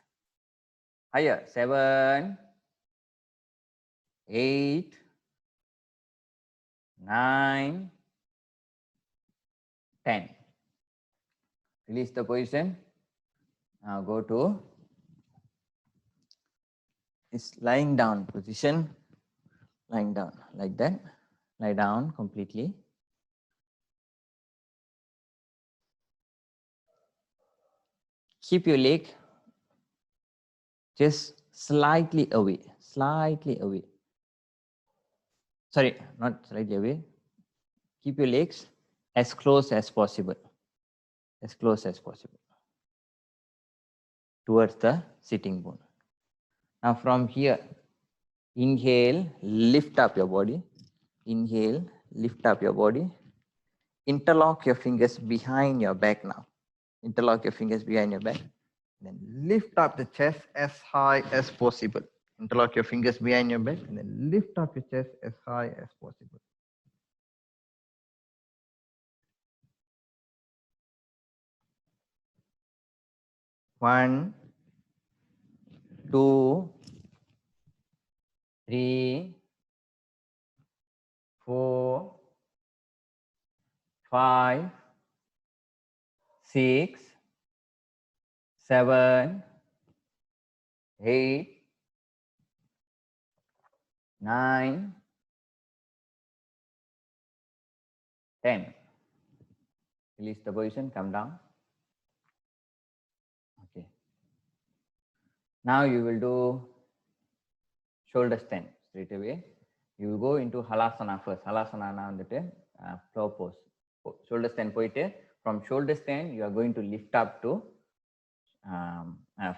higher. 7, 8, 9, 10. Release the position. Now go to this lying down position. Lying down like that. Lie down completely. Keep your leg just slightly away. Slightly away. Sorry, not slightly away. Keep your legs as close as possible. As close as possible. Towards the sitting bone. Now from here, inhale, lift up your body. Inhale, lift up your body. Interlock your fingers behind your back now. Interlock your fingers behind your back. Then lift up the chest as high as possible. Interlock your fingers behind your back and then lift up your chest as high as possible. One, 2, 3, 4, 5, 6, 7, 8, 9, 10. Release the position, come down. Okay. Now you will do shoulder stand straight away. You will go into halasana first. Halasana வந்துட்டு floor pose. Shoulder stand போயிட்டு from shoulder stand you are going to lift up to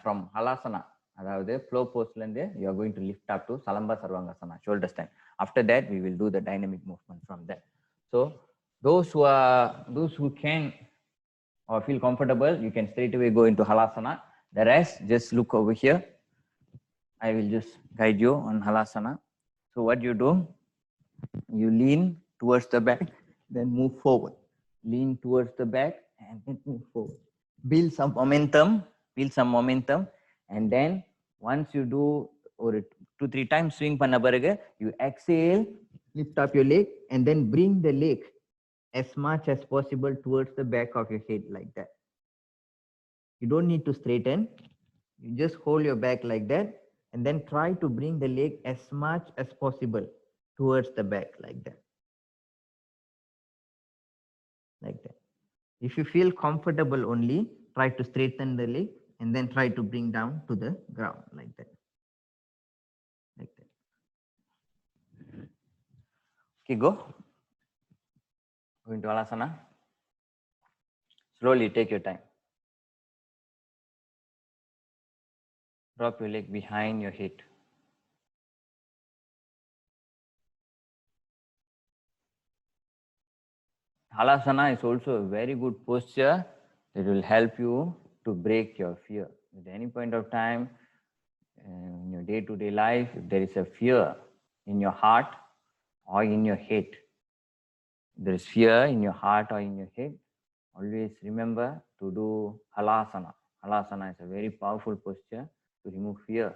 from halasana அதாவது floor pose you are going to lift up to salamba sarvangasana shoulder stand. After that we will do the dynamic movement from there. So those who can or feel comfortable, you can straight away go into halasana. The rest, just look over here. I will just guide you on halasana. So what you do, you lean towards the back, then move forward. Lean towards the back and then move forward. Build some momentum, and then once you do or 2-3 times swing panna paraga, you exhale, lift up your leg, and then bring the leg as much as possible towards the back of your head like that. You don't need to straighten. You just hold your back like that, and then try to bring the leg as much as possible towards the back like that. Like that. If you feel comfortable only, try to straighten the leg and then try to bring down to the ground like that. Like that. Okay, go. Go into Alasana. Slowly take your time. Drop your leg behind your head. Halasana is also a very good posture that will help you to break your fear. At any point of time, in your day-to-day life, if there is a fear in your heart or in your head, there is fear in your heart or in your head, always remember to do Halasana. Halasana is a very powerful posture to remove fear.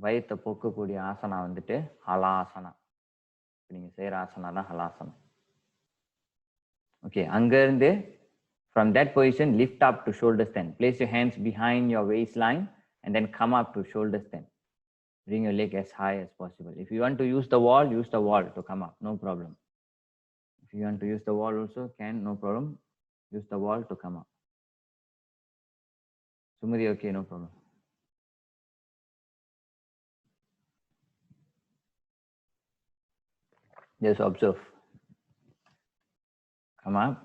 வயத்தை போக்கக்கூடிய ஆசனா வந்துட்டு ஹலாசனா. நீங்க செய்யற ஆசனா தான் ஹலாசனா. Okay, அங்கிருந்து from that position lift up to shoulder stand. Place your hands behind your waistline and then come up to shoulder stand. Bring your leg as high as possible. If you want to use the wall to come up, no problem. If you want to use the wall also, can, no problem. Use the wall to come up. Sumari, okay, no problem. Just observe. Come up.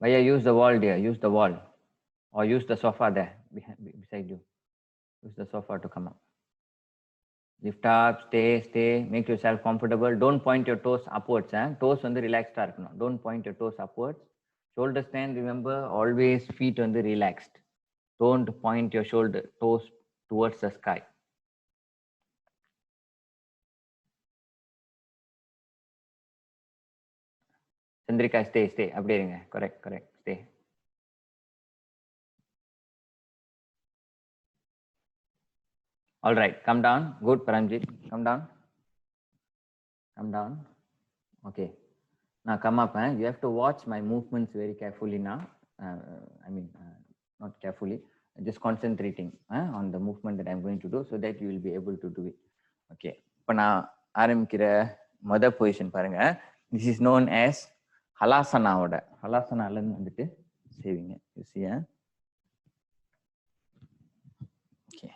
Vaya, use the wall dear, use the wall. Or use the sofa there, beside you. Use the sofa to come up. Lift up, stay, make yourself comfortable. Don't point your toes upwards. Toes on the relaxed. Don't point your toes upwards. Shoulder stand, remember, always feet on the relaxed. Don't point your toes towards the sky. Chandrika, stay. Correct. Stay. All right, come down. Good, Paramjit. Come down. Okay. Now come up. You have to watch my movements very carefully now. Not carefully. Just concentrating on the movement that I'm going to do so that you will be able to do it. Okay. இப்போ நான் ஆரம்பிக்கிற மொதல் position பாருங்க. This is known as ஹலாசனாவோட. ஹலாசனாலன்னு வந்துட்டு செய்வீங்க. You see, Okay.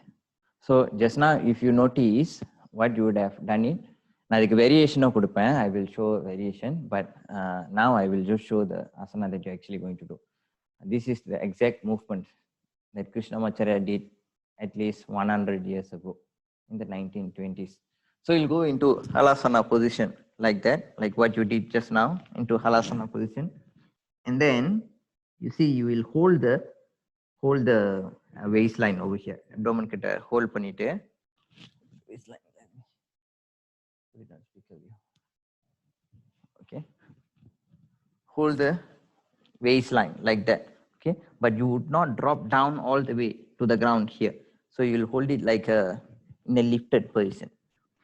So just now, if you notice what you would have done it, நான் இதுக்கு வேரியேஷனும் கொடுப்பேன். I will show variation, but now I will just show the asana that you're actually going to do. This is the exact movement that Krishnamarcharya did at least 100 years ago in the 1920s. So you'll go into Halasana position like that, like what you did just now, into Halasana position. And then you see you will hold the waistline over here. Abdomen kitta hold பண்ணிட்டு waistline. Okay. Hold the waistline like that. Okay. But you would not drop down all the way to the ground here. So you'll hold it like in a lifted position.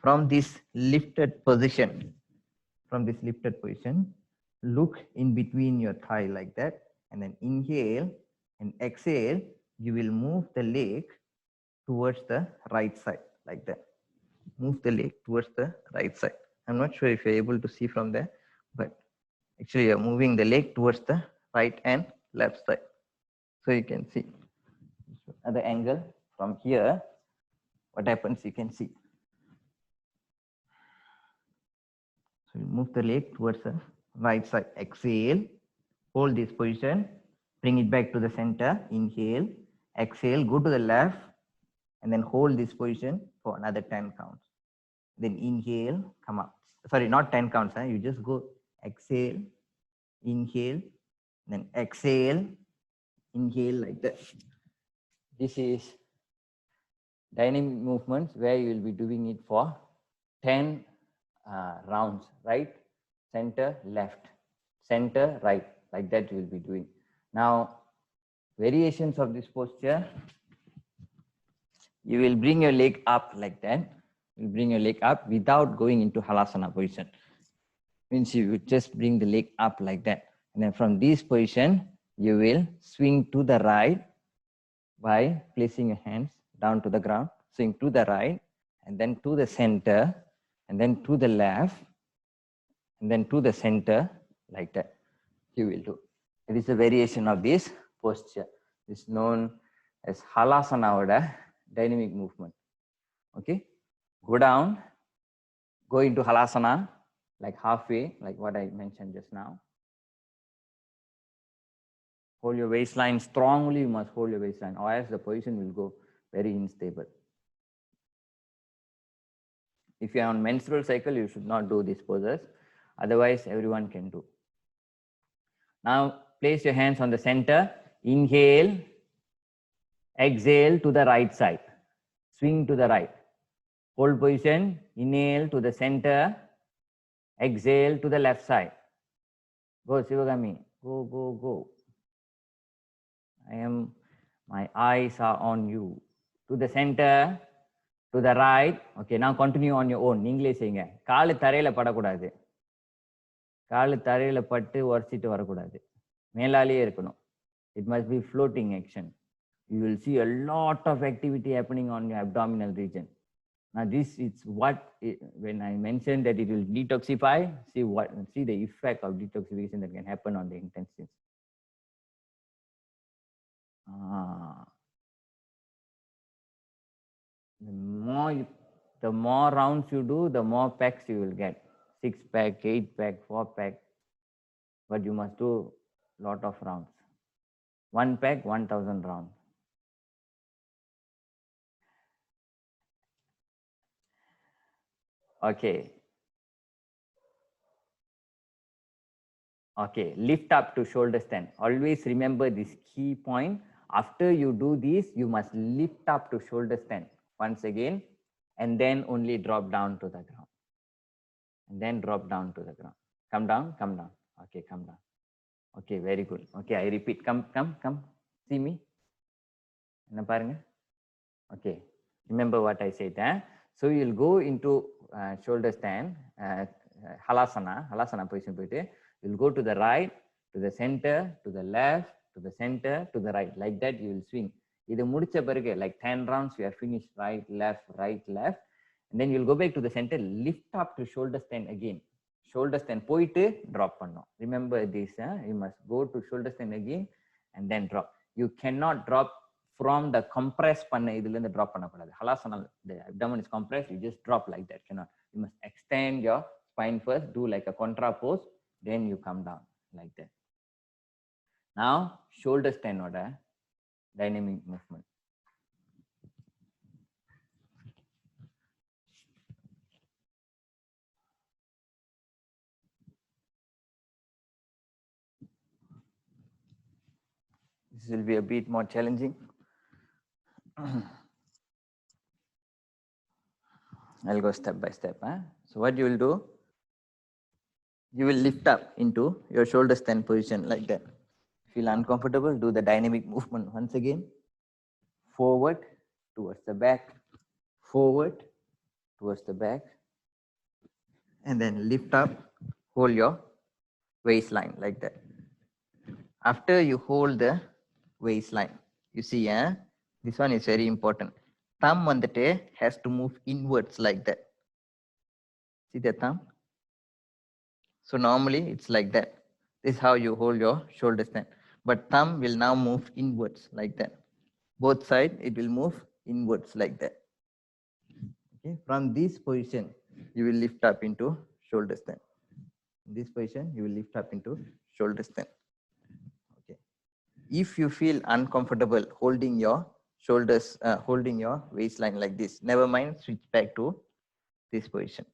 From this lifted position, look in between your thigh like that, and then inhale and exhale. You will move the leg towards the right side like that. Move the leg towards the right side. I'm not sure if you're able to see from there, but actually you're moving the leg towards the right and left side. So you can see at the angle from here, what happens you can see. So you move the leg towards the right side. Exhale, hold this position, bring it back to the center. Inhale, exhale, go to the left, and then hold this position for another 10 counts. Then inhale, come up. Sorry, not 10 counts. You just go exhale, inhale, then exhale, inhale like that. This is dynamic movements where you will be doing it for 10 rounds. Right, center, left, center, right. Like that you will be doing. Now, variations of this posture. You will bring your leg up like that. You bring your leg up without going into halasana position. Means you just bring the leg up like that. And then from this position, you will swing to the right by placing your hands down to the ground, swing to the right, and then to the center, and then to the left, and then to the center, like that. You will do. It is a variation of this posture. It's known as halasana or dynamic movement. Okay, go down, go into halasana, like halfway, like what I mentioned just now. Hold your waistline strongly. You must hold your waistline, or else the position will go very unstable. If you are on menstrual cycle, you should not do these poses. Otherwise, everyone can do. Now, place your hands on the center. Inhale. Exhale to the right side. Swing to the right. Hold position. Inhale to the center. Exhale to the left side. Go, Shivagami. Go, go, go. My eyes are on you. To the center. To the right. Okay, now continue on your own. நீங்களே செய்யுங்க. காலு தரையில படக்கூடாது. காலு தரையில பட்டு உரசிட்டு வரக்கூடாது. மேலாலேயே இருக்கணும். It must be floating action. You will see a lot of activity happening on your abdominal region. Now this is what, when I mentioned that it will detoxify, see the effect of detoxification that can happen on the intestines. The more rounds you do, the more packs you will get. 6-pack, 8-pack, 4-pack. But you must do a lot of rounds. 1 pack, 1000 rounds. Okay. Okay, lift up to shoulder stand. Always remember this key point. After you do this, you must lift up to shoulder stand once again, and then only drop down to the ground. And then drop down to the ground. Come down, come down. Okay, come down. Okay, very good. Okay, I repeat. Come. See me. Okay, remember what I said. So you'll go into shoulder stand, halasana position. You'll go to the right, to the center, to the left, to the center, to the right. Like that, you will swing. Either mudicha parage, like 10 rounds, you have finished right, left. And then you'll go back to the center, lift up to shoulder stand again. Shoulder stand, poite, drop panno. Remember this, you must go to shoulder stand again and then drop. You cannot drop from the compressed panna, idhula drop panna kodadu. Halasana, the abdomen is compressed, you just drop like that. Cannot. You must extend your spine first, do like a contra pose, then you come down like that. Now, shoulder stand order, dynamic movement. This will be a bit more challenging. I'll go step by step. So what you will do, you will lift up into your shoulder stand position like that. Feel uncomfortable, do the dynamic movement once again. Forward towards the back, forward towards the back, and then lift up, hold your waistline like that. After you hold the waistline, you see, this one is very important. Thumb has to move inwards like that. See the thumb? So normally it's like that. This is how you hold your shoulder stand. But thumb will now move inwards like that. Both sides, it will move inwards like that. Okay. From this position, you will lift up into shoulder stand. In this position, you will lift up into shoulder stand. Okay. If you feel uncomfortable holding your shoulders, holding your waistline like this, never mind, switch back to this position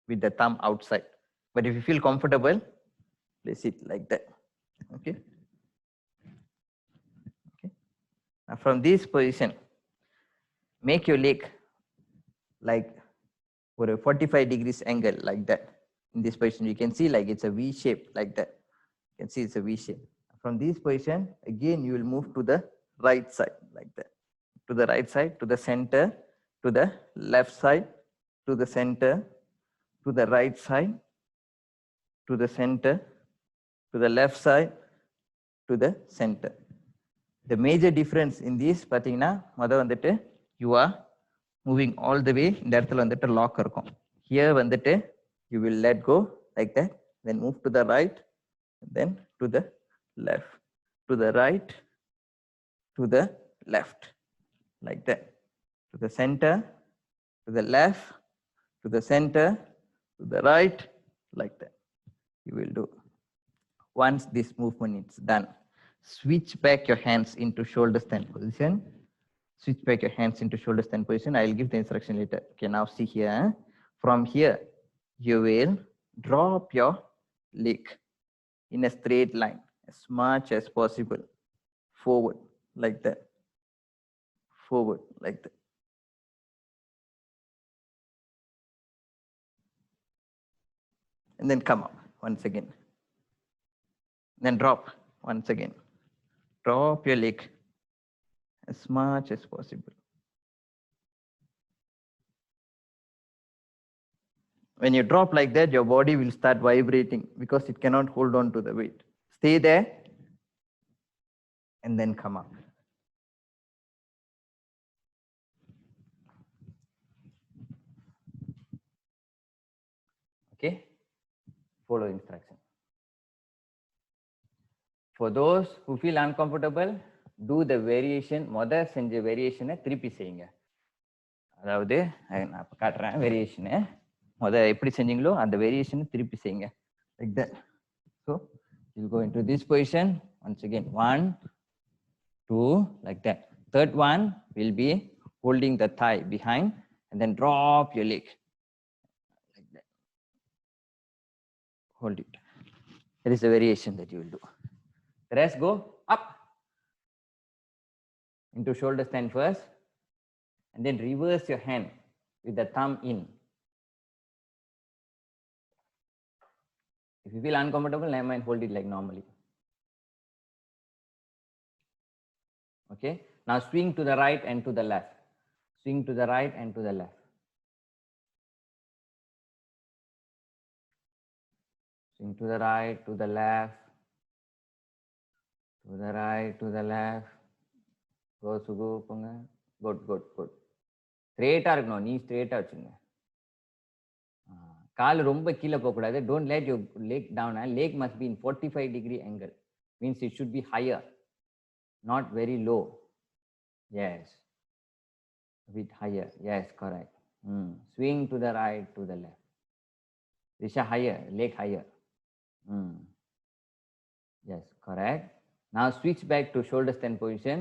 with the thumb outside. But if you feel comfortable, place it like that. Okay. Okay. Now from this position, make your leg like for a 45 degrees angle like that. In this position, you can see like it's a V shape like that. You can see it's a V shape. From this position, again you will move to the right side like that. To the right side, to the center, to the left side, to the center, to the right side, to the center, to the left side, to the center. The major difference in this பார்த்தீங்கன்னா மொத வந்துட்டு you are moving all the way இந்த இடத்துல வந்துட்டு lock இருக்கும். Here வந்துட்டு you will let go like that, then move to the right, then to the left, to the right, to the left like that, to the center, to the left, to the center, to the right like that. You will do. Once this movement is done, switch back your hands into shoulder stand position. Switch back your hands into shoulder stand position. I will give the instruction later. Okay, now see here. From here, you will drop your leg in a straight line as much as possible. Forward like that. Forward like that. And then come up once again. Then drop once again. Drop your leg as much as possible. When you drop like that, your body will start vibrating because it cannot hold on to the weight. Stay there and then come up. Okay? Follow instruction. For those who feel uncomfortable, do the variation. மொத செஞ்ச வேரியேஷனை திருப்பி செய்யுங்க. அதாவது நான் இப்போ காட்டுறேன் வேரியேஷனை. மொத எப்படி செஞ்சீங்களோ அந்த வேரியேஷனை திருப்பி செய்யுங்க. Like that. So you'll go into this position once again. 1, 2, like that. Third one will be holding the thigh behind and then drop your leg. Like that. Hold it. There is a variation that you will do. The rest go up into shoulder stand first and then reverse your hand with the thumb in. If you feel uncomfortable, never mind, hold it like normally. Okay, now swing to the right and to the left. Swing to the right and to the left. Swing to the right, to the left. To the right, to the left. Go, Sugu, Punga. Good, good, good. Straight இருக்கணும், நீ ஸ்ட்ரெயிட்டா வச்சுங்க. கால் ரொம்ப கீழே போக கூடாது. Don't let your leg down. Leg must be in 45-degree angle. Means it should be higher, not very low. Yes. A bit higher. Yes, correct. Swing to the right, to the left. Risha higher, leg higher. Yes, correct. Now switch back to shoulder stand position.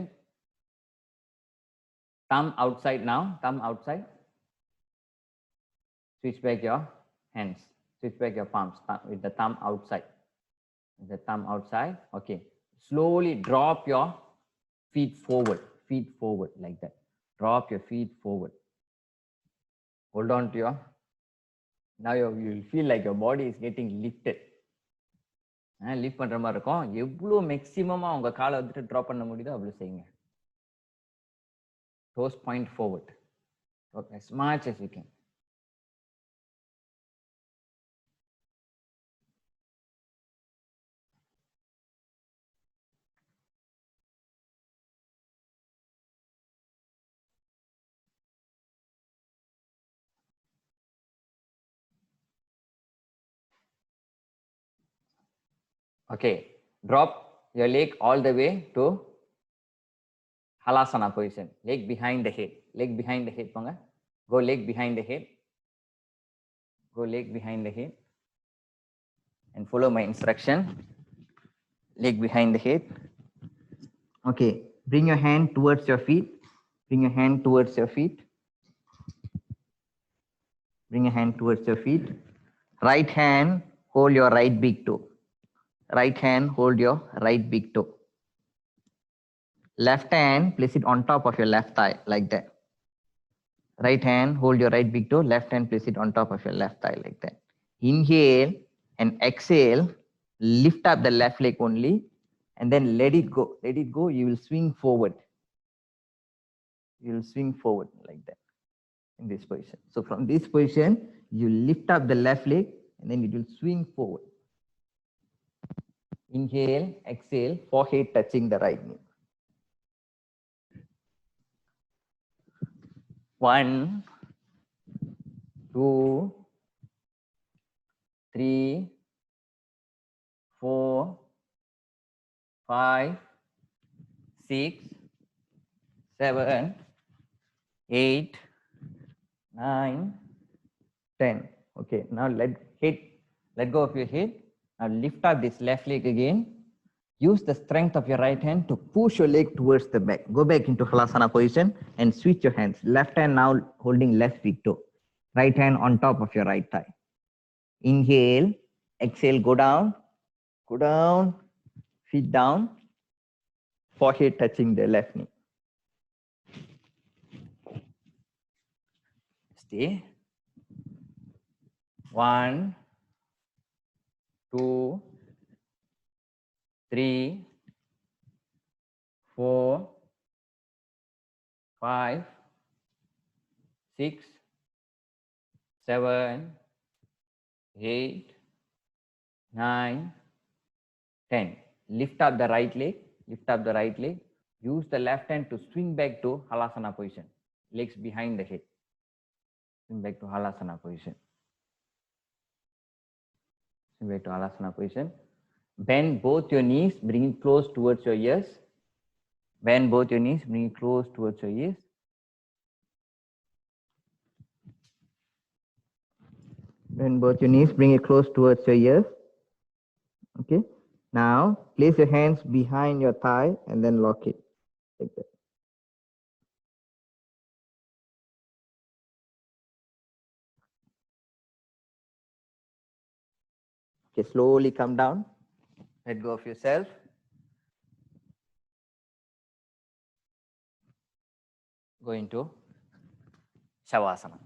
Thumb outside now, thumb outside. Switch back your hands. Switch back your palms with the thumb outside. With the thumb outside. Okay. Slowly drop your feet forward. Feet forward like that. Drop your feet forward. Hold on to your. Now you will feel like your body is getting lifted. Lift பண்ற மாதிரி இருக்கும். எவ்வளவு மேக்ஸிமமா உங்க காலை வந்துட்டு drop பண்ண முடியுதோ அவ்வளவு செய்யுங்க. Toes point forward. Okay, as much as you can. Okay, drop your leg all the way to Halasana position. Leg behind the head. Leg behind the head. Ponga. Go leg behind the head. Go leg behind the head. And follow my instruction. Leg behind the head. Okay, bring your hand towards your feet. Bring your hand towards your feet. Bring your hand towards your feet. Right hand, hold your right big toe. Right hand, hold your right big toe. Left hand, place it on top of your left thigh, like that. Right hand, hold your right big toe. Left hand, place it on top of your left thigh, like that. Inhale and exhale. Lift up the left leg only. and then let it go. Let it go. You will swing forward. You will swing forward like that in this position. So from this position, you lift up the left leg and then it will swing forward. Inhale, exhale, forehead touching the right knee. 1, 2, 3, 4, 5, 6, 7, 8, 9, 10. Okay, now let go of your head. Now lift up this left leg again. Use the strength of your right hand to push your leg towards the back. Go back into Halasana position and switch your hands. Left hand now holding left big toe. Right hand on top of your right thigh. Inhale, exhale, go down, feet down, forehead touching the left knee. Stay. 1, 2, 3, 4, 5, 6, 7, 8, 9, 10. Lift up the right leg. Lift up the right leg. Use the left hand to swing back to Halasana position. Legs behind the head. Swing back to Halasana position. Swing back to Halasana position. Bend both your knees. Bring it close towards your ears. Bend both your knees. Bring it close towards your ears. Bend both your knees. Bring it close towards your ears. Okay. Now, place your hands behind your thigh and then lock it like that. Okay, slowly come down. Let go of yourself. Go into Shavasana.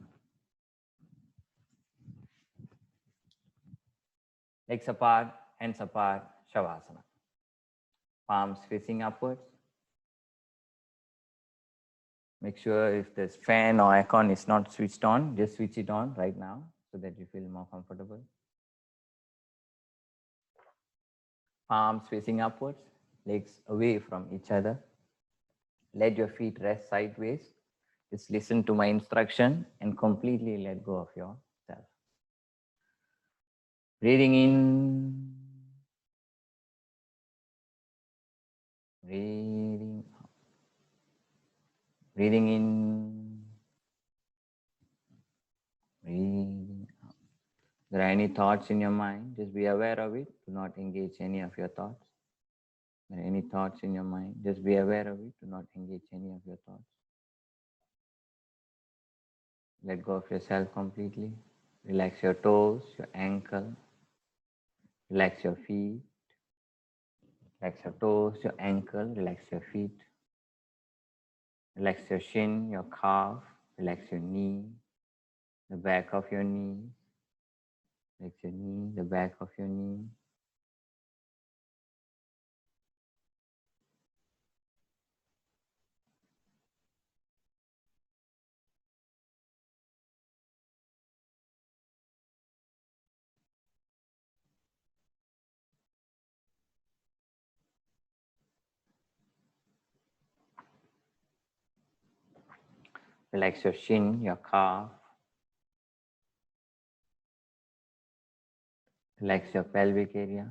Legs apart, hands apart, Shavasana. Palms facing upwards. Make sure if this fan or aircon is not switched on, just switch it on right now so that you feel more comfortable. Palms facing upwards, legs away from each other. Let your feet rest sideways. Just listen to my instruction and completely let go of yourself. Breathing in, breathing out. Breathing in, breathing out. If there are any thoughts in your mind, just be aware of it. Do not engage any of your thoughts. If there are any thoughts in your mind, just be aware of it. Do not engage any of your thoughts. Let go of yourself completely. Relax your toes, your ankle. Relax your feet. Relax your toes, your ankle. Relax your feet. Relax your shin, your calf. Relax your knee, the back of your knee. Relax your knee, the back of your knee. Relax your shin, your calf. Relax your pelvic area.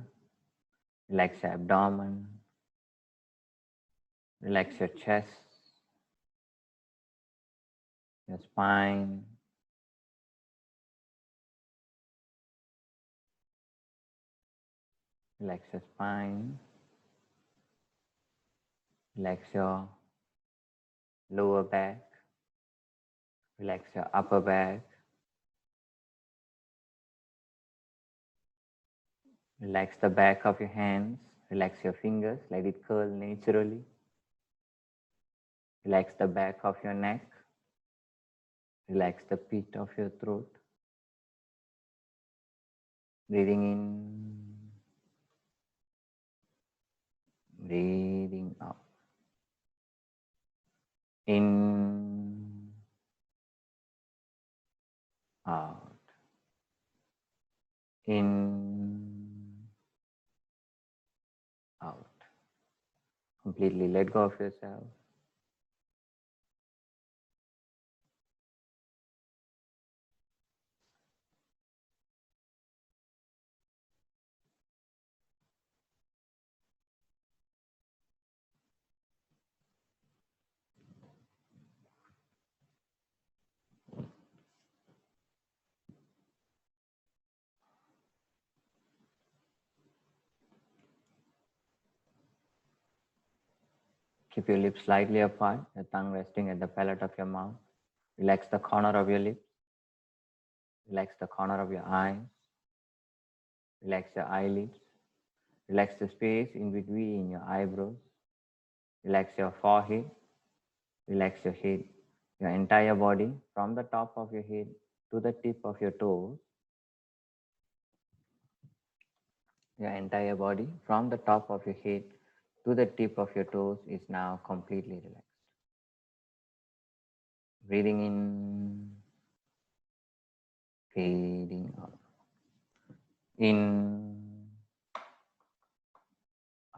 Relax your abdomen. Relax your chest, your spine. Relax your spine. Relax your lower back. Relax your upper back. Relax the back of your hands. Relax your fingers. Let it curl naturally. Relax the back of your neck. Relax the pit of your throat. Breathing in. Breathing out. In, out. In, out. Completely let go of yourself. Keep your lips slightly apart, your tongue resting at the palate of your mouth. Relax the corner of your lips. Relax the corner of your eyes. Relax your eyelids. Relax the space in between your eyebrows. Relax your forehead. Relax your head. Your entire body from the top of your head to the tip of your toes. Your entire body from the top of your head to the tip of your toes is now completely relaxed. Breathing in, fading out. In,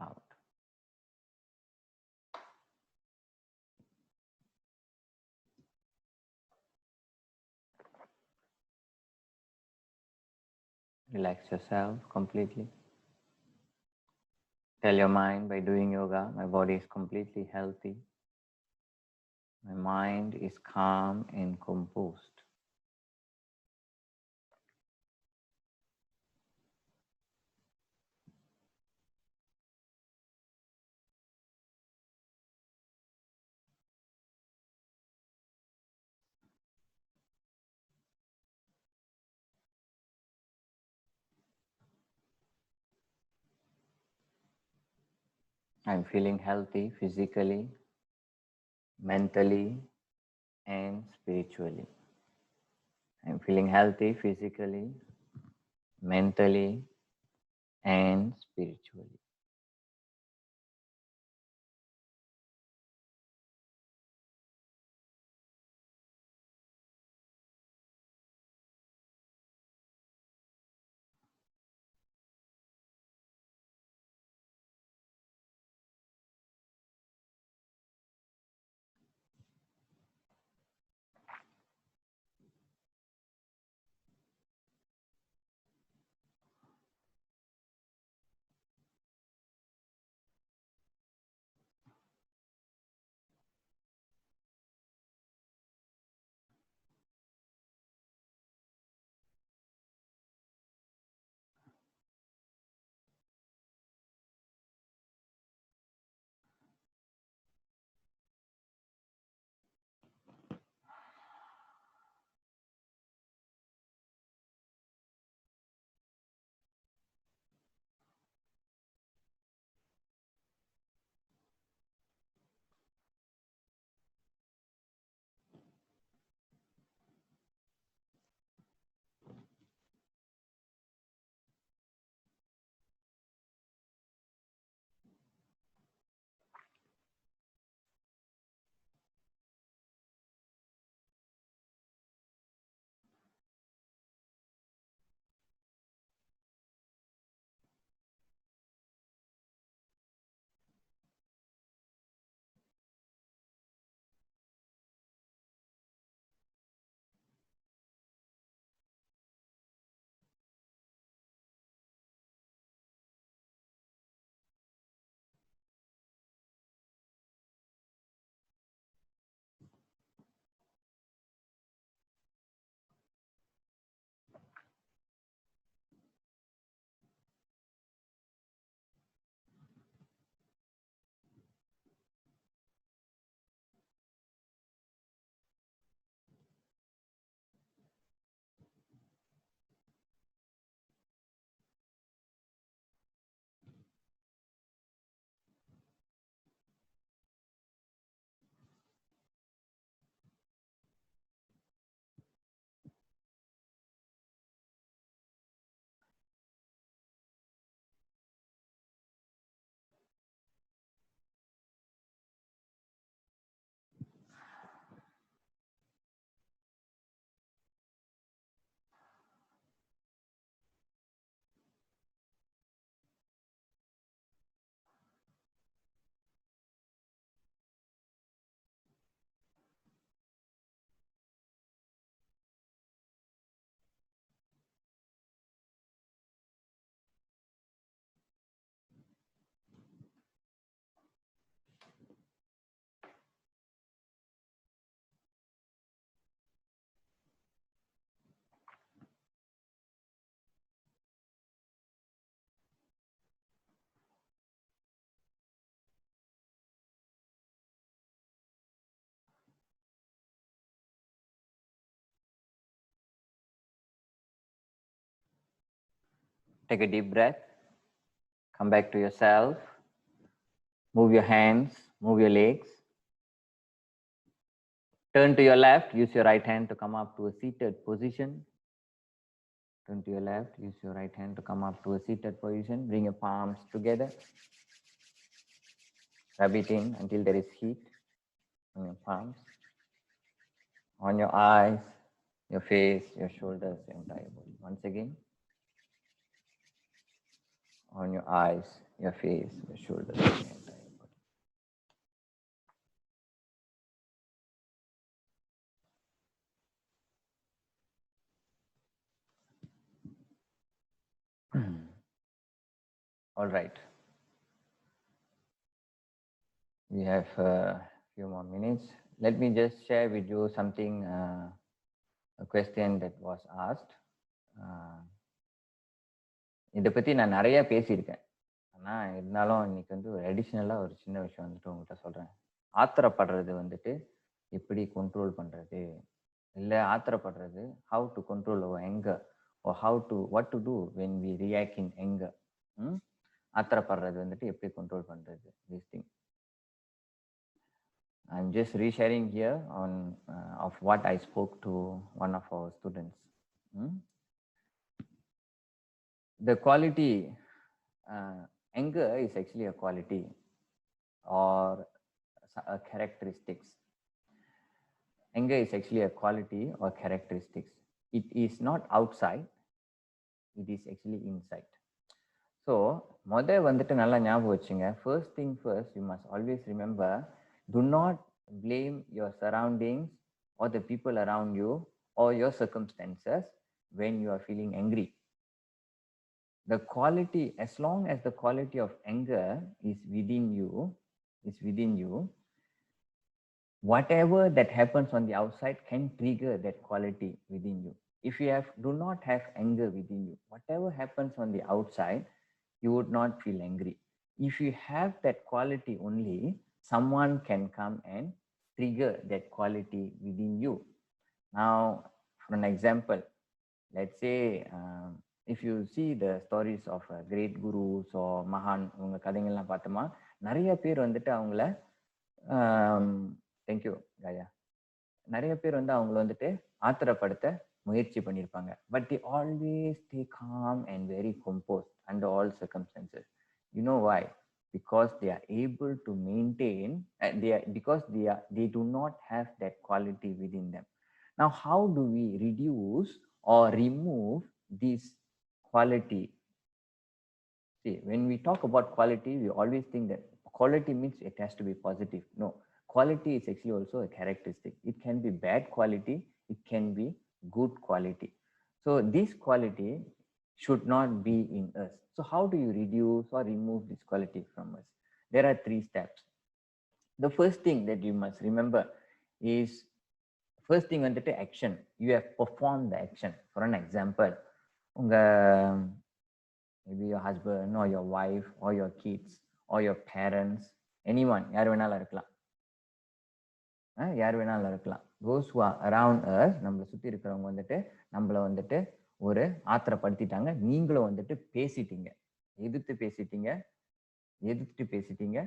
out. Relax yourself completely. Tell your mind, by doing yoga, my body is completely healthy. My mind is calm and composed. I'm feeling healthy physically, mentally, and spiritually. I'm feeling healthy physically, mentally, and spiritually. Take a deep breath. Come back to yourself. Move your hands, move your legs. Turn to your left. Use your right hand to come up to a seated position. Turn to your left. Use your right hand to come up to a seated position. Bring your palms together. Rub it in until there is heat on your palms, on your eyes, your face, your shoulders, your entire body. Once again, on your eyes, your face, your shoulders, your entire body. All right. We have a few more minutes. Let me just share with you something, a question that was asked. இதை பற்றி நான் நிறைய பேசியிருக்கேன். ஆனால் இருந்தாலும் இன்னைக்கு வந்து ஒரு அடிஷ்னலாக ஒரு சின்ன விஷயம் வந்துட்டு உங்கள்கிட்ட சொல்கிறேன். ஆத்திரப்படுறது வந்துட்டு எப்படி கண்ட்ரோல் பண்ணுறது, இல்லை ஆத்திரப்படுறது how to control our anger or how to what to do when we react in anger. ஆத்திரப்படுறது வந்துட்டு எப்படி கண்ட்ரோல் பண்ணுறது, this thing. I'm just resharing here on of what I spoke to one of our students. The quality, anger is actually a quality or a characteristics. Anger is actually a quality or characteristics. It is not outside, it is actually inside. So, மொத வந்துட்டு நல்லா ஞாபகம் வச்சுங்க. First thing first, you must always remember, do not blame your surroundings or the people around you or your circumstances when you are feeling angry. The quality, as long as the quality of anger is within you, whatever that happens on the outside can trigger that quality within you. If you do not have anger within you, whatever happens on the outside, you would not feel angry. If you have that quality only, someone can come and trigger that quality within you. Now, for an example, let's say if you see the stories of great gurus or mahan உங்க கதைங்கள்லாம் பார்த்தோமா, நிறைய பேர் வந்துட்டு அவங்கள thank you காயா, நிறைய பேர் வந்து அவங்கள வந்துட்டு ஆத்திரப்படுத்த முயற்சி பண்ணியிருப்பாங்க. But they always stay calm and very composed under all circumstances. You know why? Because they are able to maintain, they do not have that quality within them. Now, how do we reduce or remove this quality? See, when we talk about quality, we always think that quality means it has to be positive. No, quality is actually also a characteristic. It can be bad quality, it can be good quality. So this quality should not be in us. So how do you reduce or remove this quality from us? There are 3 steps. The first thing that you must remember is, first thing வந்துட்டு action. You have performed the action. For an example, maybe your husband or your wife or your kids or your parents, anyone, யார் வேணாலும் இருக்கலாம், யார் வேணாலும் இருக்கலாம். those who are around us, நம்மளை சுற்றி இருக்கிறவங்க வந்துட்டு நம்மளை வந்துட்டு ஒரு ஆத்திரப்படுத்திட்டாங்க, நீங்களும் வந்துட்டு பேசிட்டீங்க, எதிர்த்து பேசிட்டீங்க,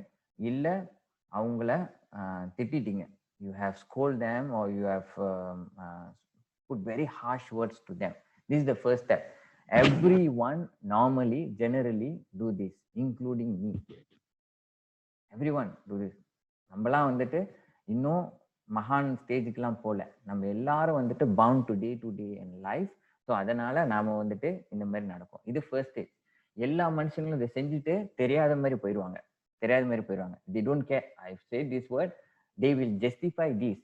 இல்லை அவங்கள திட்டிட்டீங்க. You have scolded them or you have put very harsh words to them. This is the first step. Everyone normally, generally do this, including me. Everyone do this. நம்மளாம் வந்துட்டு இன்னும் மகான் ஸ்டேஜுக்கெல்லாம் போல, நம்ம எல்லாரும் வந்துட்டு bound to day in life. So அதனால நாம வந்துட்டு இந்த மாதிரி நடக்கும். இது ஃபர்ஸ்ட் ஸ்டேஜ். எல்லா மனுஷங்களும் இதை செஞ்சுட்டு தெரியாத மாதிரி போயிடுவாங்க. They don't care. I've said this word. They will justify this.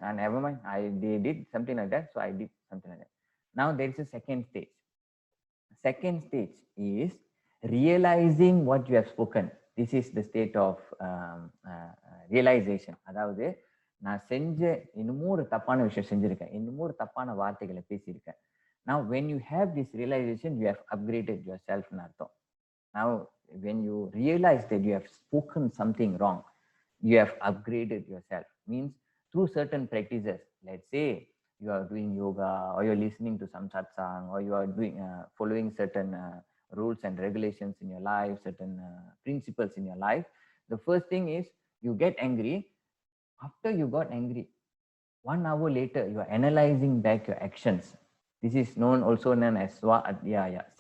And never mind, they did something like that, so I did something like that. Now there is a second stage. Second stage is realizing what you have spoken. This is the state of realization. அதாவது நான் செஞ்ச இன்னமும் ஒரு தப்பான விஷயம் செஞ்சிருக்கேன், இன்னமும் ஒரு தப்பான வார்த்தைகளை பேசியிருக்கேன். Now when you have this realization, you have upgraded yourself ன்னு அர்த்தம். Now when you realize that you have spoken something wrong, you have upgraded yourself. Means through certain practices. Let's say you are doing yoga, or you're listening to some satsang, or you are doing following certain rules and regulations in your life, certain principles in your life, the first thing is you get angry. After you got angry, 1 hour later, you are analyzing back your actions. This is also known as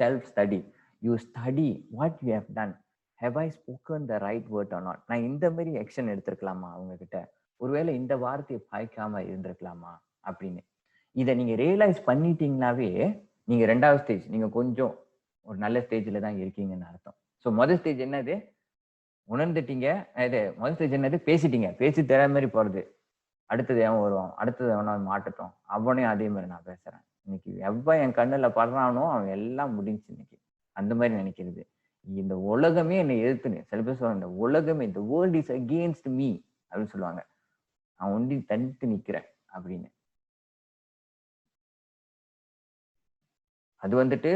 self-study. You study what you have done. Have I spoken the right word or not? நான் இந்த மாதிரி action எடுத்திருக்கலாமா அவங்க கிட்ட, ஒருவேளை இந்த வார்த்தையை பாய்க்காம இருந்திருக்கலாமா அப்படின்னு. இதை நீங்க ரியலைஸ் பண்ணிட்டீங்கன்னாவே நீங்க 2வது ஸ்டேஜ், நீங்க கொஞ்சம் ஒரு நல்ல ஸ்டேஜ்ல தான் இருக்கீங்கன்னு அர்த்தம். ஸோ முதல் ஸ்டேஜ் என்னது? உணர்ந்துட்டீங்க. இது முதல் ஸ்டேஜ் என்னது? பேசிட்டீங்க. பேசி தெரியாத மாதிரி போறது. அடுத்தது எவன் வருவான், அடுத்தது எவனா மாட்டட்டும், அவனையும் அதே மாதிரி நான் பேசுறேன். இன்னைக்கு எவ்வளவு என் கண்ணுல படுறானோ அவன் எல்லாம் முடிஞ்சு இன்னைக்கு, அந்த மாதிரி நினைக்கிறது. இந்த உலகமே என்னை எதிர்த்துன்னு சில பேர் சொல்லுவாங்க, இந்த உலகமே, இந்த வேர்ல்ட் இஸ் அகெயின்ஸ்ட் மீ அப்படின்னு சொல்லுவாங்க. நான் ஒண்டி தனித்து நிக்கிறேன் அப்படின்னு. அது வந்துட்டு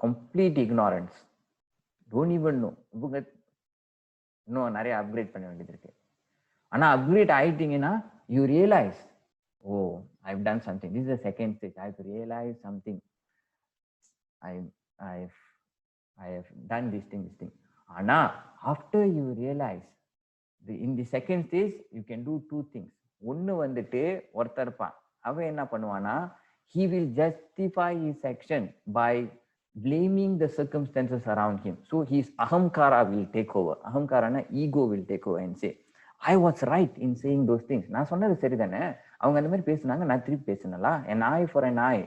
complete ignorance. Don't even know. இவங்க இன்னும் நிறைய அப்கிரேட் பண்ண வேண்டியது இருக்கு. ஆனா அப்கிரேட் ஆயிட்டீங்கன்னா you realise, oh I've done something. This is the second stage. I realise something. I have done this thing. ஆனா after you realise, in the second stage you can do 2 things. ஒன்னு வந்துட்டு ஒருத்தர் இருப்பான், அவன் என்ன பண்ணுவானா, he will justify his action by blaming the circumstances around him. So his ahamkara will take over. Ahamkarana, ego will take over and say, I was right in saying those things. நான் சொன்னது சரிதானே, அவங்க அந்த மாதிரி பேசுனாங்க, நான் திருப்பி பேசினலா, an eye for an eye,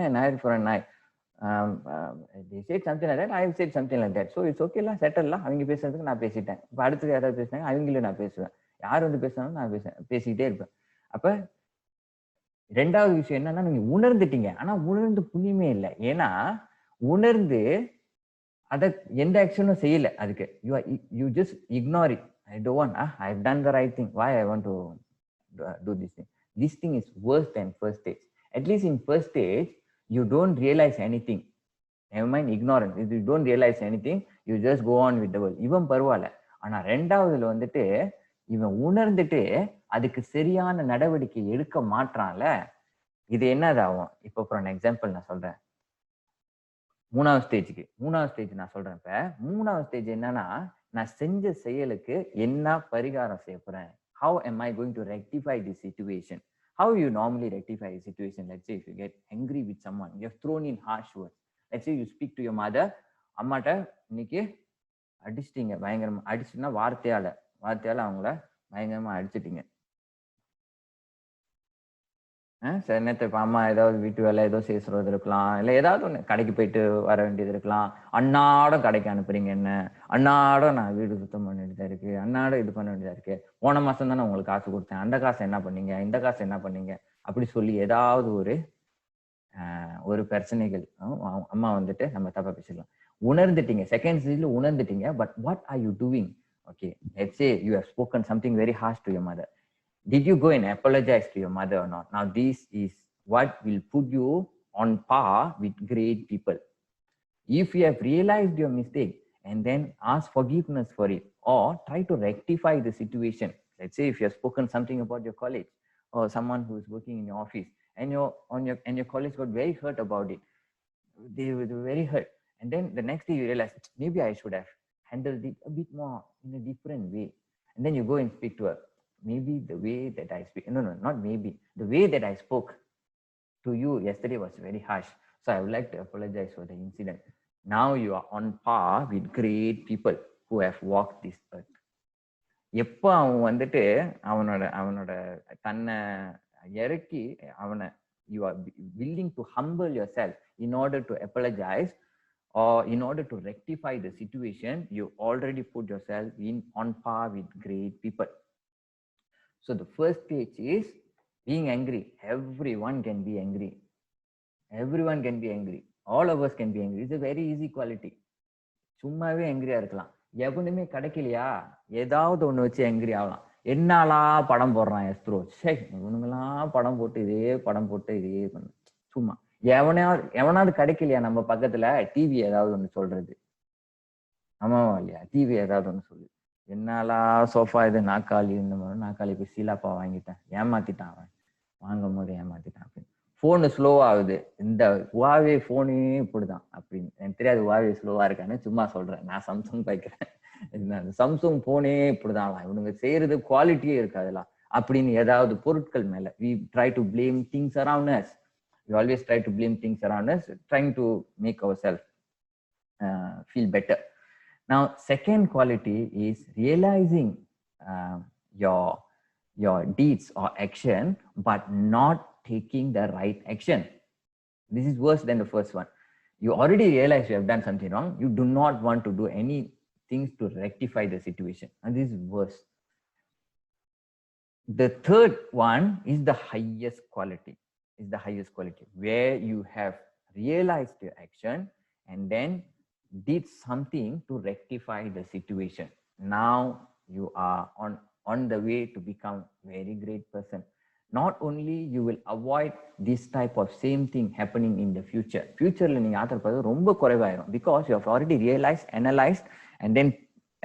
an eye for an eye. They said something like that, I have said something like that, so it's okay la, settle la. அவங்க பேசுறதுக்கு நான் பேசிட்டேன். இப்போ அடுத்தது யாராவது பேசினாங்க, அவங்களும் நான் பேசுவேன். யார் வந்து பேசினாலும் நான் பேசிக்கிட்டே இருப்பேன். அப்ப 2வது விஷயம் என்னன்னா, நீங்க உணர்ந்துட்டீங்க. ஆனா உணர்ந்து புண்ணியமே இல்லை. ஏன்னா உணர்ந்து அத எந்த ஆக்ஷனும் செய்யல. அதுக்கு you just ignore it. I don't want, I've done the right thing, why I want to do this thing. This thing is worse than first stage. At least in first stage you don't realize anything. Never mind ignorance. If you don't realize anything, you just go on with the world. இவன் பரவாயில்ல. ஆனா 2வதுல வந்துட்டு இவன் உணர்ந்துட்டு அதுக்கு சரியான நடவடிக்கை எடுக்க மாட்டான்ல, இது என்னதாகும்? இப்போ ஃபார் எக்ஸாம்பிள் நான் சொல்றேன். 3வது ஸ்டேஜ் நான் சொல்றேன். இப்ப 3வது ஸ்டேஜ் என்னன்னா, நான் செஞ்ச செயலுக்கு என்ன பரிகாரம் செய்ய போறேன். How am I going to rectify this situation? How you normally rectify a situation? Let's say if you get angry with someone, you have thrown in harsh words. Let's say you speak to your mother. அம்மாட்ட இன்னைக்கு அடிச்சிட்டீங்க, பயங்கரமா அடிச்சுன்னா வார்த்தையால அவங்கள பயங்கரமா அடிச்சிட்டீங்க. சில நேரத்தை இப்போ அம்மா ஏதாவது வீட்டு வேலை ஏதோ செய்ய சொல்றது இருக்கலாம், இல்லை ஏதாவது ஒன்று கடைக்கு போயிட்டு வர வேண்டியது இருக்கலாம். அன்னாடம் கடைக்கு அனுப்புறீங்க, என்ன அன்னாடம் நான் வீடு சுத்தம் பண்ண வேண்டியதா இருக்கு, அன்னாடம் இது பண்ண வேண்டியதா இருக்கு, போன மாசம் தானே உங்களுக்கு காசு கொடுத்தேன், அந்த காசை என்ன பண்ணீங்க, இந்த காசை என்ன பண்ணீங்க, அப்படி சொல்லி ஏதாவது ஒரு பிரச்சனைகள் அம்மா வந்துட்டு நம்ம தப்பா பேசிடலாம். உணர்ந்துட்டீங்க, செகண்ட் ஸ்டேஜ்ல உணர்ந்துட்டீங்க. But what are you doing? Okay, let's say you have spoken something very harsh to your mother. Did you go and apologize to your mother or not? Now this is what will put you on par with great people. If you have realized your mistake and then ask forgiveness for it, or try to rectify the situation. Let's say if you have spoken something about your colleague or someone who is working in your office, and your colleagues got very hurt about it. They were very hurt, and then the next day you realize, maybe I should have handled it a bit more in a different way. And then you go and speak to her. Maybe the way that I speak, no, not maybe, the way that I spoke to you yesterday was very harsh. So I would like to apologize for the incident. Now you are on par with great people who have walked this earth. எப்போ அவன் வந்துட்டு அவனோட தன்னை இறக்கி you are willing to humble yourself in order to apologize or in order to rectify the situation, you already put yourself on par with great people. So the first stage is being angry. Everyone can be angry. All of us can be angry. It's a very easy quality. சும்மாவே angry-ஆ இருக்கலாம். எவனுமே கிடைக்கலையா, ஏதாவது ஒண்ணு வச்சு angry ஆகலாம். என்னாலா படம் போடுறான் எஸ்த்ரோ, சரி இவனுங்கெல்லாம் படம் போட்டு இதே பண்ணு. சும்மா எவனாவது கிடைக்கலையா நம்ம பக்கத்துல டிவி ஏதாவது ஒண்ணு சொல்றது, ஆமாவா இல்லையா? டிவி ஏதாவது ஒண்ணு சொல்லு, என்னாலா சோஃபா இது நாக்காளி, இந்த மாதிரி நாக்காளி போய் சீலாப்பா வாங்கிட்டேன், ஏமாத்திட்டான் அவன், வாங்கும் போது ஏமாத்திட்டான் அப்படின்னு. ஃபோனு ஸ்லோவாக ஆகுது, இந்த ஹுவாவே ஃபோனே இப்படிதான் அப்படின்னு. எனக்கு தெரியாது ஹுவாவே ஸ்லோவாக இருக்கான்னு, சும்மா சொல்கிறேன். நான் சாம்சங் பார்க்குறேன். அந்த சாம்சங் ஃபோனே இப்படிதான், இவனுங்க செய்கிறது குவாலிட்டியே இருக்காதுல அப்படின்னு ஏதாவது பொருட்கள் மேலே we try to blame things around us. We always try to blame things around us, trying to make ourselves feel better. Now, second quality is realizing your deeds or action, but not taking the right action. This is worse than the first one. You already realize you have done something wrong. You do not want to do any things to rectify the situation. And this is worse. The third one is the highest quality. Is the highest quality where you have realized your action and then did something to rectify the situation. Now you are on the way to become very great person. Not only you will avoid this type of same thing happening in the future. Futureல நீங்க ஆத்திரப்படுறது ரொம்ப குறைவாயிரும், because you have already realized, analyzed, and then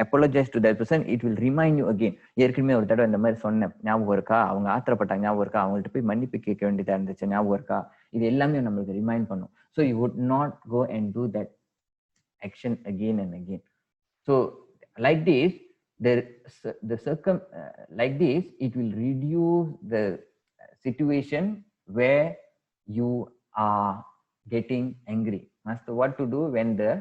apologize to that person. It will remind you again. ஏற்கனவே ஒரு தடவை இந்த மாதிரி சொன்னேன், ஞாபகம் இருக்கா? அவங்க ஆத்திரப்பட்டாங்க, ஞாபகம் இருக்கா? அவங்கள்ட்ட போய் மன்னிப்பு கேட்க வேண்டியதா இருந்துச்சு, ஞாபகம் இருக்கா? இது எல்லாமே நம்மளுக்கு ரிமைண்ட் பண்ணும். So you would not go and do that action again and again. So like this, like this, it will reduce the situation where you are getting angry. Master, what to do when the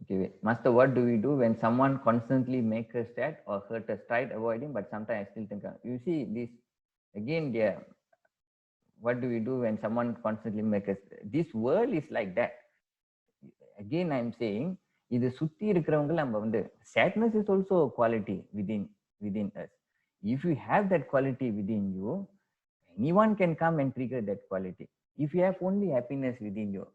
okay, wait. Master, what do we do when someone constantly makes us sad or hurt us? Try avoiding, but sometimes I still think. You see this again, dear. What do we do when someone constantly makes us? This world is like that. Again, I am saying, இது சுத்தி இருக்கிறவங்க நம்ம வந்து, sadness is also a quality within us. If you have that quality within you, anyone can come and trigger that quality. If you have only happiness within you,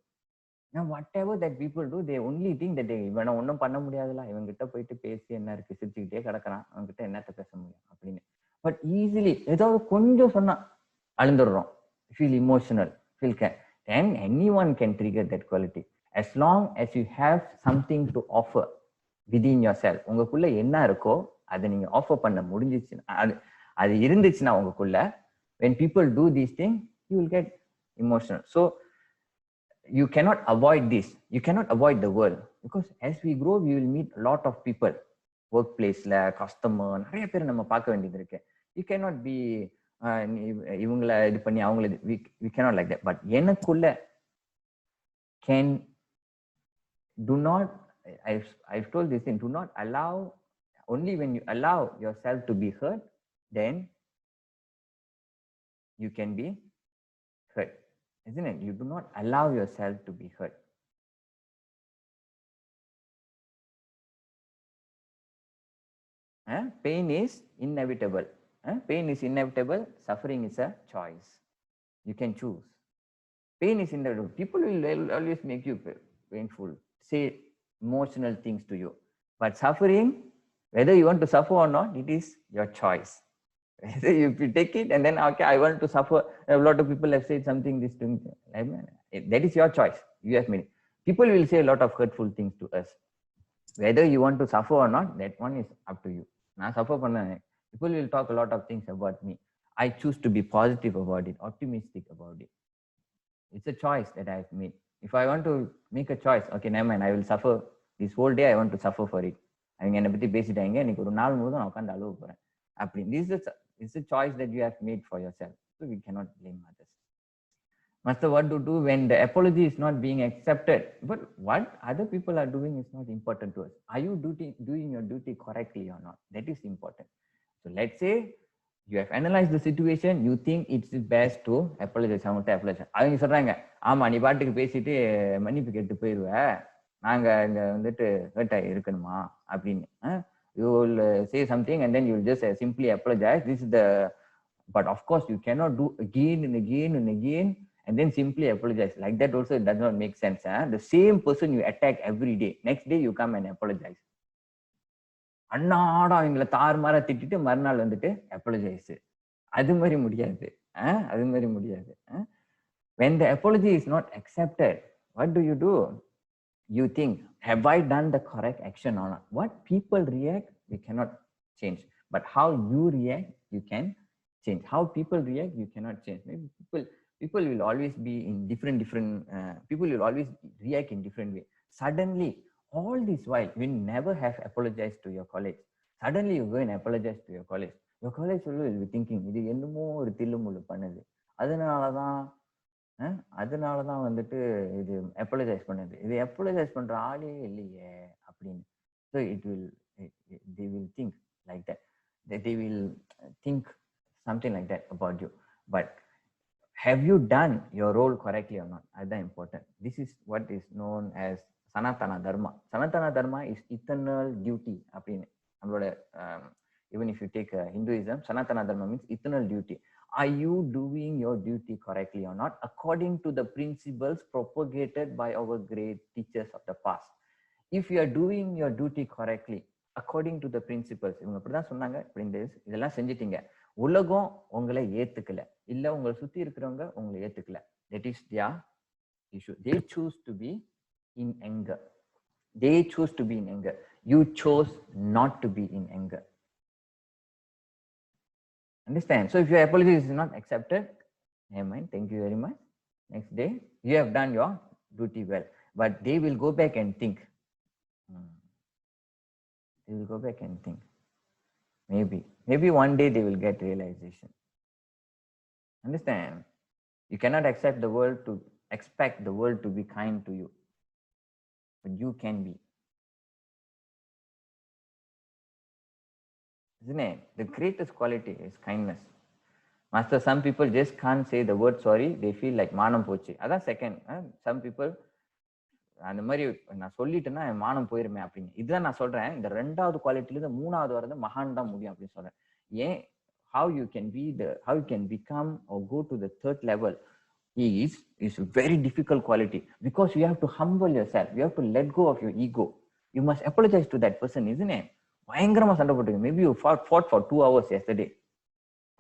now whatever that people do, they only think that இவனை ஒன்றும் பண்ண முடியாதுல, இவங்கிட்ட போயிட்டு பேசி என்ன இருக்கு, சிரிச்சுக்கிட்டே கிடக்கிறான், அவங்ககிட்ட என்னத்த பேச முடியும் அப்படின்னு. பட் ஈஸிலி ஏதாவது கொஞ்சம் சொன்னா அழுந்துடுறோம், feel emotional, feel care. Then anyone can trigger that quality. As long as you have something to offer within yourself. உங்களுக்குள்ள என்ன இருக்கோ அதை நீங்க ஆஃபர் பண்ண முடிஞ்சிச்சுன்னா, அது இருந்துச்சுன்னா உங்களுக்குள்ள, when people do these things, you will get emotional. So you cannot avoid this. You cannot avoid the world, because as we grow, we will meet a lot of people. Workplaceல customer நிறைய பேர் நம்ம பார்க்க வேண்டியது இருக்கு. You cannot be இவங்களை இது பண்ணி அவங்கள we cannot like that. But எனக்குள்ள can do not, I've told this thing, do not allow. Only when you allow yourself to be hurt, then you can be hurt, isn't it? You do not allow yourself to be hurt. Pain is inevitable. Pain is inevitable. Suffering is a choice. You can choose. Pain is inevitable. People will always make you painful, say emotional things to you. But suffering, whether you want to suffer or not, it is your choice. Whether you take it and then, okay, I want to suffer. A lot of people have said something, this thing. That is your choice. You have made it. People will say a lot of hurtful things to us. Whether you want to suffer or not, that one is up to you. நான் suffer பண்ணேன். People will talk a lot of things about me. I choose to be positive about it, optimistic about it. It's a choice that I have made. If I want to make a choice, okay, never mind, I will suffer this whole day. I want to suffer for it. அவங்க என்னை பத்தி பேசிட்டாங்க, எனக்கு ஒரு நாள் முழுதும் நான் உட்காந்து அழுவ போறேன் அப்படி. This is a choice that you have made for yourself. So we cannot blame others. Master, what to do when the apology is not being accepted? But what other people are doing is not important to us. Are you doing your duty correctly or not? That is important. So let's say you have analyzed the situation, you think it's best to apologize. அவங்க சொல்றாங்க, ஆமா நீ பாட்டுக்கு பேசிட்டு மன்னிப்பு கேட்டு போயிடுவ, நாங்க இங்க வந்துட்டு ஹர்ட் ஆகி இருக்கணுமா அப்படின்னு. You will say something and then you will just simply apologize. This is the, but of course you cannot do again and again and again and then simply apologize. Like that also it does not make sense. The same person you attack every day, next day you come and apologize. அண்ணாடா அவங்கள தாறுமாறா திட்டிட்டு மறுநாள் வந்துட்டு apologize. அது மாதிரி முடியாது. அது மாதிரி முடியாது. When the apology is not accepted, what do? You think, have I done the correct action or not? What people react, we cannot change. But how you react, you can change. How people react, you cannot change. Maybe people will always be in different people will always react in different way. Suddenly, all this while, you never have apologized to your colleagues. Suddenly, you go and apologize to your colleagues. Your colleagues will be thinking, இது என்னமோ ஒரு தில்லுமுள்ளு பண்ணுது, அதனாலதான் வந்துட்டு இது apologize பண்ணுது, இது apologize பண்ற ஆளே இல்லையே அப்படின்னு. So they will think like that. They will think something like that about you. But have you done your role correctly or not? That's important. This is what is known as Sanatana Dharma. Sanatana Dharma is eternal duty. Even if you take Hinduism, Sanatana Dharma means eternal duty. Are you doing your duty correctly or not, according to the principles propagated by our great teachers of the past? If you are doing your duty correctly, according to the principles, இவங்க இப்படிதான் சொன்னாங்க, இதெல்லாம் செஞ்சிட்டீங்க, உலகம் உங்களை ஏத்துக்கல, இல்ல உங்களை சுத்தி இருக்கிறவங்க உங்களை ஏத்துக்கல, that is their issue. They choose to be in anger. They choose to be in anger. You chose not to be in anger. Understand? So if your apology is not accepted, never mind, thank you very much. Next day, you have done your duty well. But they will go back and think. They will go back and think. Maybe one day they will get realization. Understand? You cannot expect the world to be kind to you, but you can be. Isn't it? The greatest quality is kindness. Master, some people just can't say the word sorry. They feel like manam pochi. That's second. Some people, அந்த மாதிரி நான் சொல்லிட்டேன்னா என் மானம் போயிருமே அப்படின்னு. இதுதான் நான் சொல்றேன், இந்த 2வது குவாலிட்டியில 3வது வரது மகான் தான் முடியும் அப்படின்னு சொல்றேன். ஏன் how you can become or go to the 3rd level is very difficult quality, because you have to humble yourself. You have to let go of your ego. You must apologize to that person, isn't it? பயங்கரமா சண்டை போட்டுங்க. Maybe you fought for 2 hours yesterday.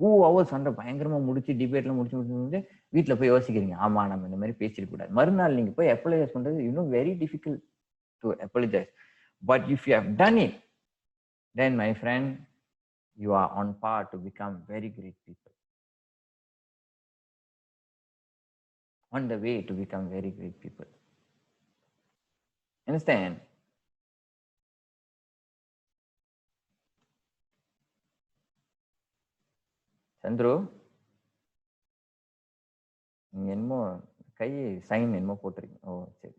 2 hours சண்டை பயங்கரமா முடிச்சு, டிபேட்ல முடிச்சு வீட்டுல போய் யோசிக்கிறீங்க, ஆமா நம்ம இந்த மாதிரி பேசிருக்க கூடாது. மறுநாள் நீங்க போய் apologize பண்றது very difficult to apologize. But if you have done it, then my friend, you are on par to become very great people. On the way to become very great people. Understand? Chandru, நீங்க என்னமோ கை sign என்னமோ போட்டிருக்கீங்க. ஓ சரி.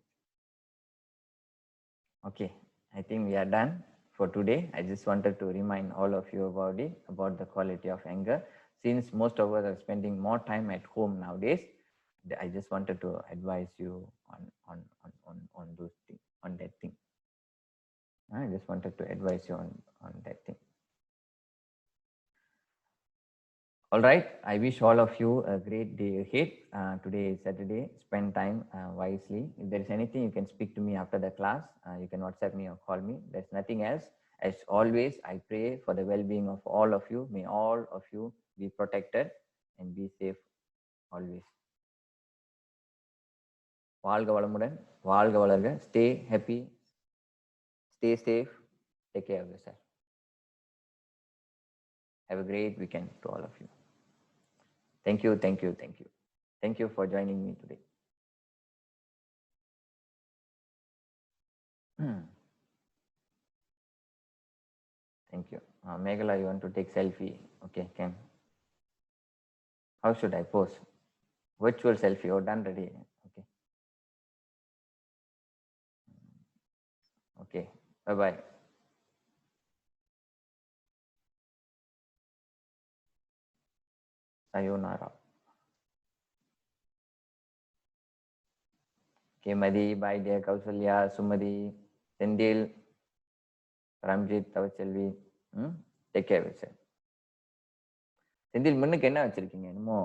Okay, I think we are done for today. I just wanted to remind all of you about the quality of anger. Since most of us are spending more time at home nowadays, I just wanted to advise you on those things, on that thing. I just wanted to advise you on that thing. All right. I wish all of you a great day ahead. Today is Saturday. Spend time wisely. If there is anything, you can speak to me after the class. You can WhatsApp me or call me. There's nothing else. As always, I pray for the well-being of all of you. May all of you be protected and be safe always. வாழ்க வளமுடன், வாழ்க வளர்க. Stay happy, stay safe, take care of yourself. Have a great weekend to all of you. Thank you, thank you, thank you. Thank you for joining me today. Thank you. Meghala, you want to take selfie? Okay, can. How should I pose? Virtual selfie. Oh, done already. Okay. Okay. Bye-bye. Sayonara. Okay, Madhi, bye dear Kausalya, Sumadi, Sendil, Ramjit, Tavachelvi. Take care of yourself. Sendil, முன்னுக்கு என்ன வச்சிருக்கீங்க? என்னமோ